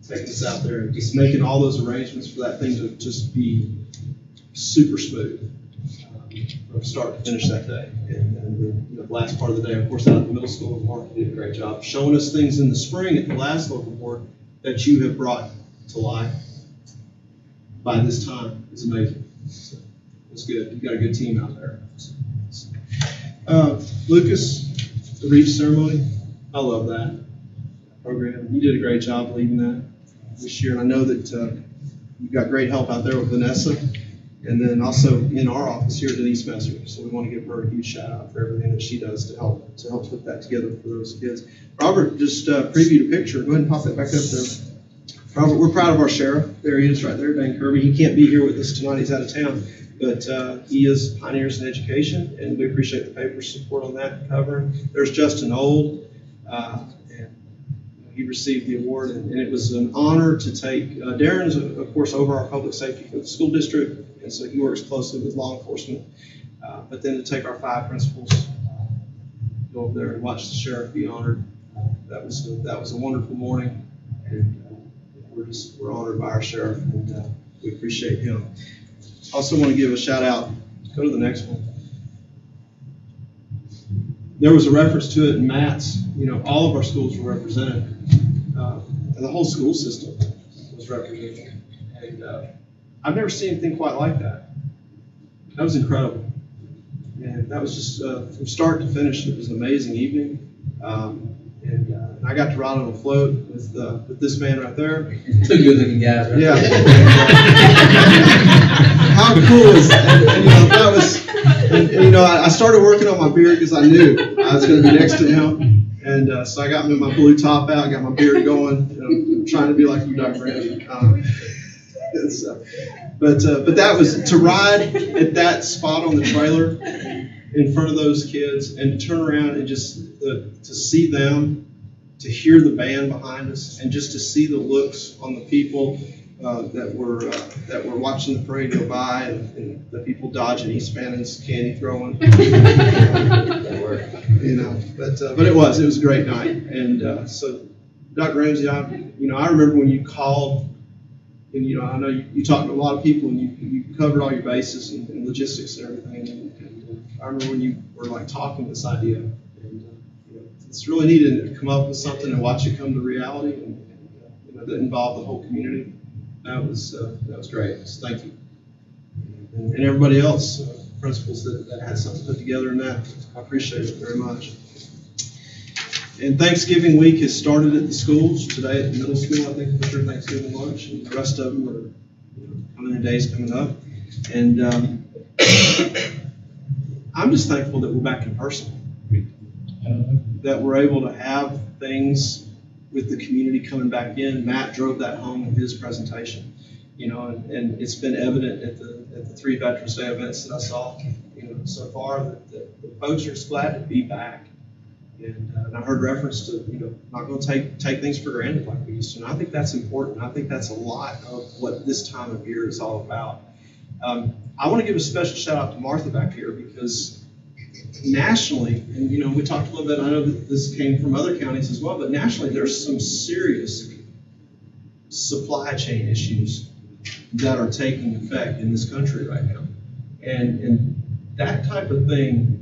taking us out there and just making all those arrangements for that thing to just be super smooth from start to finish that day. And the last part of the day, of course, out at the middle school, Mark did a great job showing us things in the spring at the last local board that you have brought to life by this time. It's amazing. So it's good. You've got a good team out there. Lucas, the Reach ceremony, I love that program. You did a great job leading that this year, and I know that you've got great help out there with Vanessa, and then also in our office here, Denise Messer. So we want to give her a huge shout out for everything that she does to help put that together for those kids. Robert just previewed a picture. Go ahead and pop that back up there. Robert, we're proud of our sheriff. There he is right there, Dan Kirby. He can't be here with us tonight. He's out of town. But he is Pioneers in Education, and we appreciate the paper's support on that covering. There's Justin Old, and he received the award, and it was an honor to take. Darren is, of course, over our public safety for the school district, and so he works closely with law enforcement. But then to take our 5 principals, go over there and watch the sheriff be honored, that was a wonderful morning, and we're honored by our sheriff, and we appreciate him. Also want to give a shout out, go to the next one. There was a reference to it in Matt's, all of our schools were represented, and the whole school system was represented. And I've never seen anything quite like that. That was incredible. And that was just, from start to finish, it was an amazing evening. And I got to ride on a float with this man right there. Two good looking guys, right? Yeah. How cool is that? And that was, I started working on my beard because I knew I was going to be next to him. And so I got my blue top out, got my beard going, trying to be like you, Dr. Ramsey. But that was, to ride at that spot on the trailer in front of those kids and to turn around and just to see them, to hear the band behind us, and just to see the looks on the people that were watching the parade go by, and the people dodging East Fannin's candy throwing. But it was a great night. And so, Dr. Ramsey, I remember when you called, and I know you talked to a lot of people, and you covered all your bases and logistics and everything. And I remember when you were talking this idea, and it's really neat to come up with something and watch it come to reality, and that involved the whole community. That was great. So thank you, and everybody else, principals that had something put together in that. I appreciate it very much. And Thanksgiving week has started at the schools today at the middle school. I think for sure Thanksgiving lunch, and the rest of them are coming in days coming up. And I'm just thankful that we're back in person, that we're able to have things with the community coming back in. Matt drove that home in his presentation, and it's been evident at the 3 Veterans Day events that I saw, so far that the folks are just glad to be back. And I heard reference to, not going to take things for granted like we used to. And I think that's important. I think that's a lot of what this time of year is all about. I want to give a special shout out to Martha back here, because nationally, and we talked a little bit, I know that this came from other counties as well, but nationally, there's some serious supply chain issues that are taking effect in this country right now. And that type of thing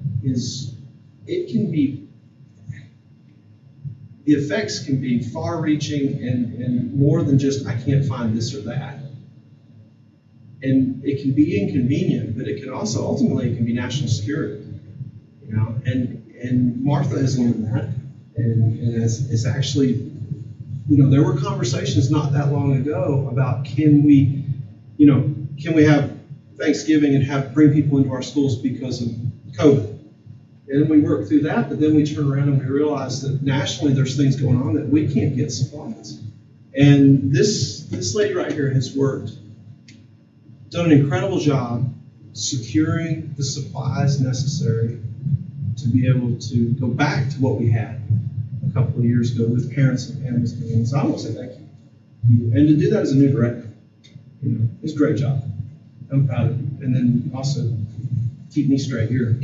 the effects can be far-reaching and more than just, I can't find this or that. And it can be inconvenient, but it can also, ultimately, it can be national security, and Martha has learned that, and it's actually, there were conversations not that long ago about can we have Thanksgiving and bring people into our schools because of COVID. And we work through that, but then we turn around and we realize that nationally there's things going on that we can't get supplies. And this lady right here has done an incredible job securing the supplies necessary to be able to go back to what we had a couple of years ago with parents and families doing this. I want to say thank you. And to do that as a new director, it's a great job. I'm proud of you. And then also keep me straight here,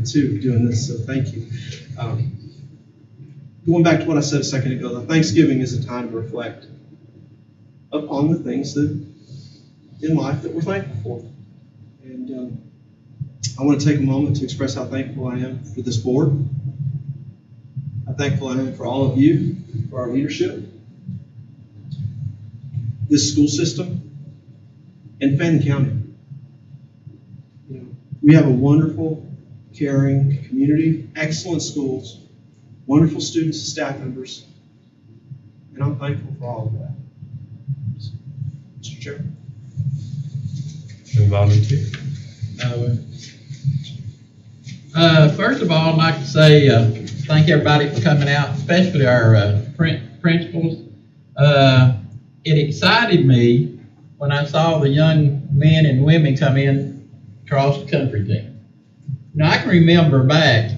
too, doing this. So thank you. Going back to what I said a second ago, Thanksgiving is a time to reflect upon the things that in life that we're thankful for. And I want to take a moment to express how thankful I am for this board. How thankful I am for all of you, for our leadership, this school system, and Fannin County. We have a wonderful, caring community, excellent schools, wonderful students and staff members, and I'm thankful for all of that. Mr. Chairman. Volunteer. First of all, I'd like to say thank everybody for coming out, especially our principals. It excited me when I saw the young men and women come in across the country team. I can remember back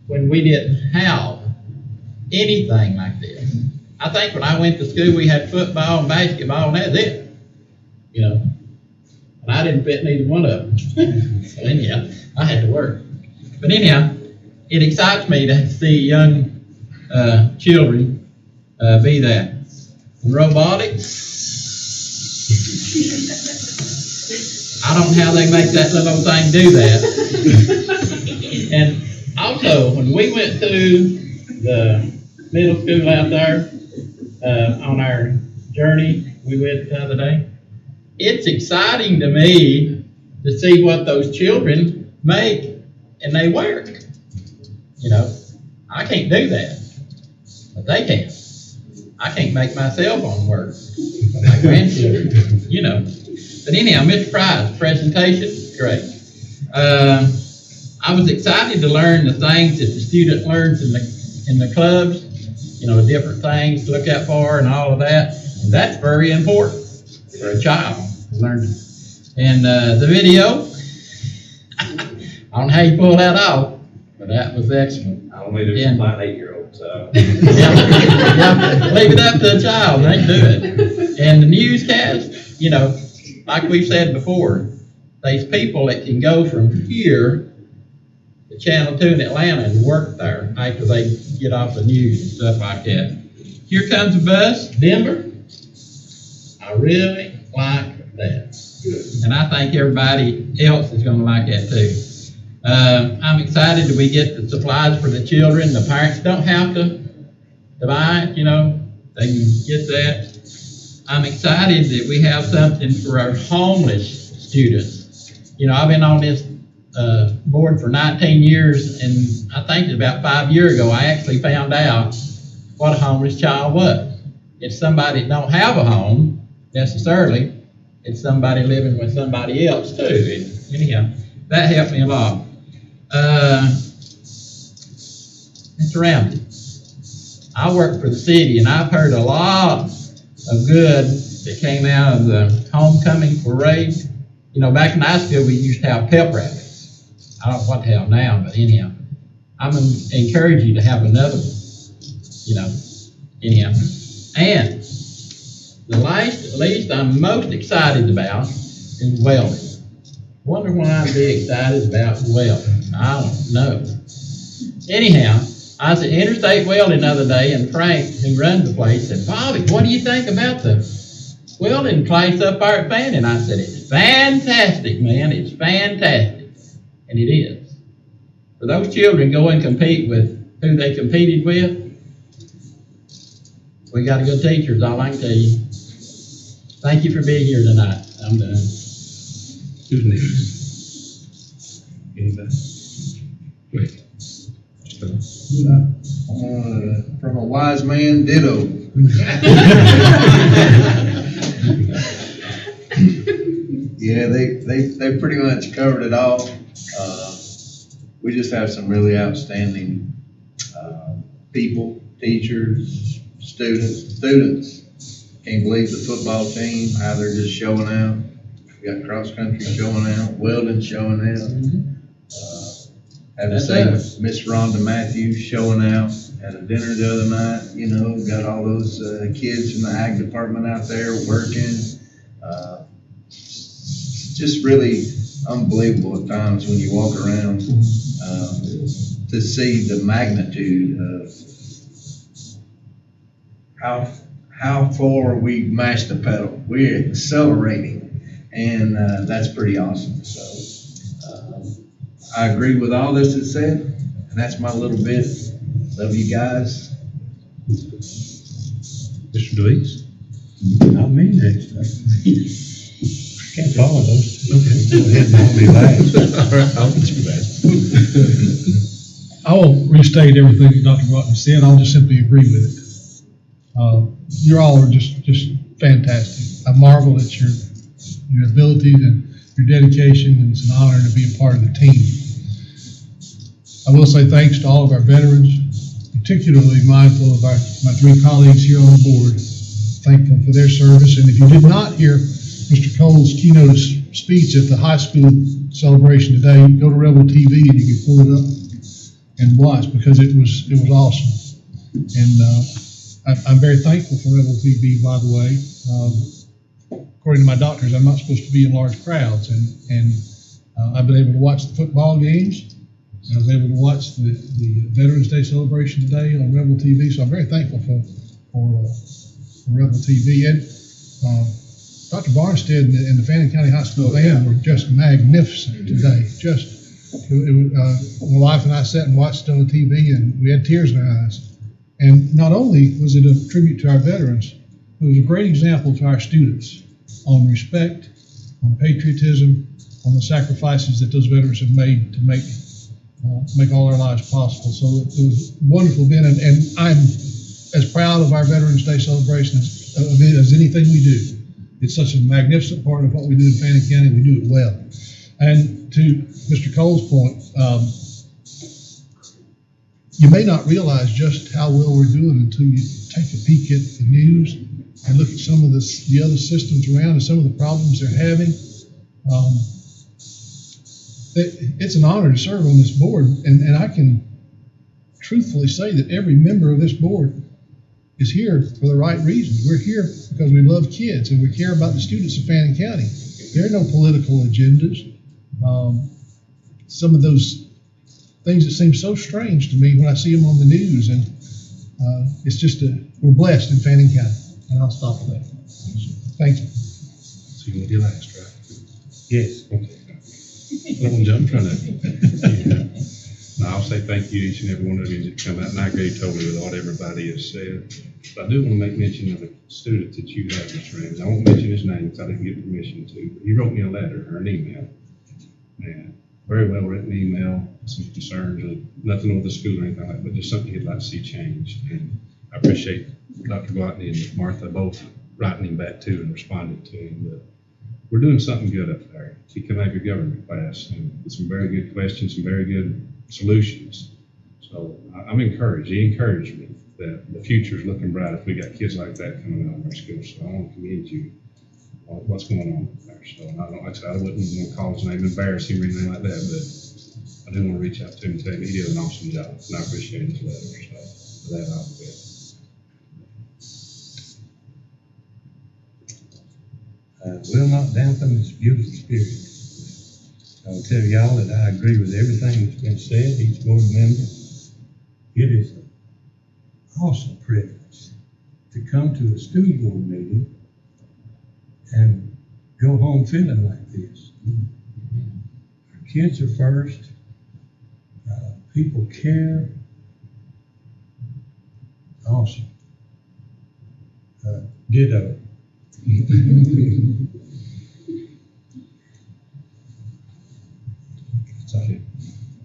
when we didn't have anything like this. I think when I went to school, we had football and basketball, and that's it. And I didn't fit neither one of them. So anyhow, I had to work. But anyhow, it excites me to see young children be that. In robotics, I don't know how they make that little thing do that. And also, when we went to the middle school out there on our journey we went the other day, it's exciting to me to see what those children make and they wear. I can't do that, but they can. I can't make my cell phone work. My grandchildren, But anyhow, Mr. Price, presentation, great. I was excited to learn the things that the student learns in the clubs, the different things to look out for and all of that. And that's very important for a child to learn. And the video, I don't know how you pull that off, but that was excellent. I only do it by an 8-year-old, so. Leave it up to a child, they can do it. And the newscast, like we've said before, there's people that can go from here to Channel 2 in Atlanta and work there after they get off the news and stuff like that. Here comes a bus, Denver. I really like that. And I think everybody else is going to like that too. I'm excited that we get the supplies for the children. The parents don't have to buy it, they can get that. I'm excited that we have something for our homeless students. I've been on this board for 19 years, and I think about 5 years ago, I actually found out what a homeless child was. It's somebody that don't have a home, necessarily. It's somebody living with somebody else, too. And anyhow, that helped me a lot. Mr. Ramsey, I work for the city, and I've heard a lot of good that came out of the homecoming parade. Back in high school, we used to have pep rallies. I don't know what they have now, but anyhow, I'm encourage you to have another one, anyhow. And the least I'm most excited about is welding. Wonder why I'd be excited about welding. I don't know. Anyhow, I was at Interstate Welding the other day, and Frank, who runs the place, said, Bobby, what do you think about the welding place up there at Fannin? I said, it's fantastic, man, it's fantastic. And it is. For those children go and compete with who they competed with, we got a good teacher, is all I can tell you. Thank you for being here tonight. I'm done. Who's next? Anybody? Wait. From a wise man, ditto. Yeah, they pretty much covered it all. We just have some really outstanding people, teachers, students. Can't believe the football team, how they're just showing out. We got cross country showing out, welding showing out. Had to say Miss Rhonda Matthews showing out at a dinner the other night. You know, got all those kids from the ag department out there working. Just really unbelievable at times when you walk around to see the magnitude of how far we mashed the pedal. We're accelerating, and that's pretty awesome. So I agree with all this is said, and that's my little bit. Love you guys. Mr. Deweese? Not me next. Can't follow those. Okay, go ahead and I'll be last. All right, I'll let you be last. I won't restate everything that Dr. Broughton said. I'll just simply agree with it. You all are just fantastic. I marvel at your abilities and your dedication, and it's an honor to be a part of the team. I will say thanks to all of our veterans, particularly mindful of my three colleagues here on the board, thankful for their service. And if you did not hear Mr. Cole's keynote speech at the high school celebration today, go to Rebel TV and you can pull it up and watch, because it was awesome. And I'm very thankful for Rebel TV, by the way. According to my doctors, I'm not supposed to be in large crowds, and I've been able to watch the football games. I was able to watch the Veterans Day celebration today on Rebel TV, so I'm very thankful for Rebel TV. And Dr. Barnstead and the Fannin County High School band were just magnificent today. My wife and I sat and watched on the TV, and we had tears in our eyes. And not only was it a tribute to our veterans, it was a great example to our students on respect, on patriotism, on the sacrifices that those veterans have made to make all our lives possible. So it was a wonderful event, and I'm as proud of our Veterans Day celebration as anything we do. It's such a magnificent part of what we do in Fannin County. We do it well. And to Mr. Cole's point, you may not realize just how well we're doing until you take a peek at the news and look at some of the other systems around and some of the problems they're having. It's an honor to serve on this board, and I can truthfully say that every member of this board is here for the right reasons. We're here because we love kids and we care about the students of Fannin County. There are no political agendas. Some of those things that seem so strange to me when I see them on the news, and it's just we're blessed in Fannin County, and I'll stop there. Thank you. So you want to be last, right? Yes. Okay. I'm trying to. No, I'll say thank you to each and every one of you that come out, and I agree totally with what everybody has said. But I do want to make mention of a student that you have, Mr. Ramsey. I won't mention his name because I didn't get permission to. But he wrote me a letter or an email. And very well written email, some concerns, nothing with the school or anything like that, but just something he'd like to see changed. And I appreciate Dr. Glotney and Martha both writing him back too and responding to him. But we're doing something good up there. He came out of your government class and with some very good questions, some very good solutions. So I'm encouraged. He encouraged me that the future is looking bright if we got kids like that coming out of our school. So I want to commend you on what's going on up there. So I don't, like I said, I wouldn't want to call his name, embarrass him or anything like that, but I do want to reach out to him and tell him he did an awesome job, and I appreciate his letter. So for that, I'll be good. Will not dampen this beautiful spirit. I'll tell y'all that I agree with everything that's been said, each board member. It is an awesome privilege to come to a school board meeting and go home feeling like this. Our kids are first. People care. Awesome. Ditto. Okay.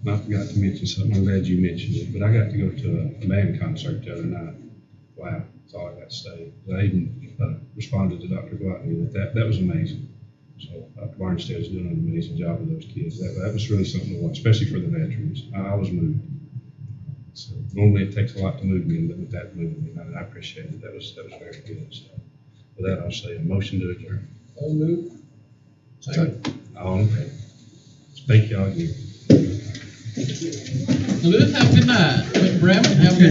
I forgot to mention something. I'm glad you mentioned it, but I got to go to a band concert the other night. Wow, that's all I got to say. I even responded to Dr. Gluttony that was amazing. So Dr. Barnstead is doing an amazing job with those kids. That was really something to watch, especially for the veterans. I was moved. So normally it takes a lot to move me, but with that moved me, and I appreciate it. That was very good. So with that, I'll say a motion to adjourn. I'll move. All in favor? Thank y'all again. Lewis, have a good night. Mr. Bradman, have a good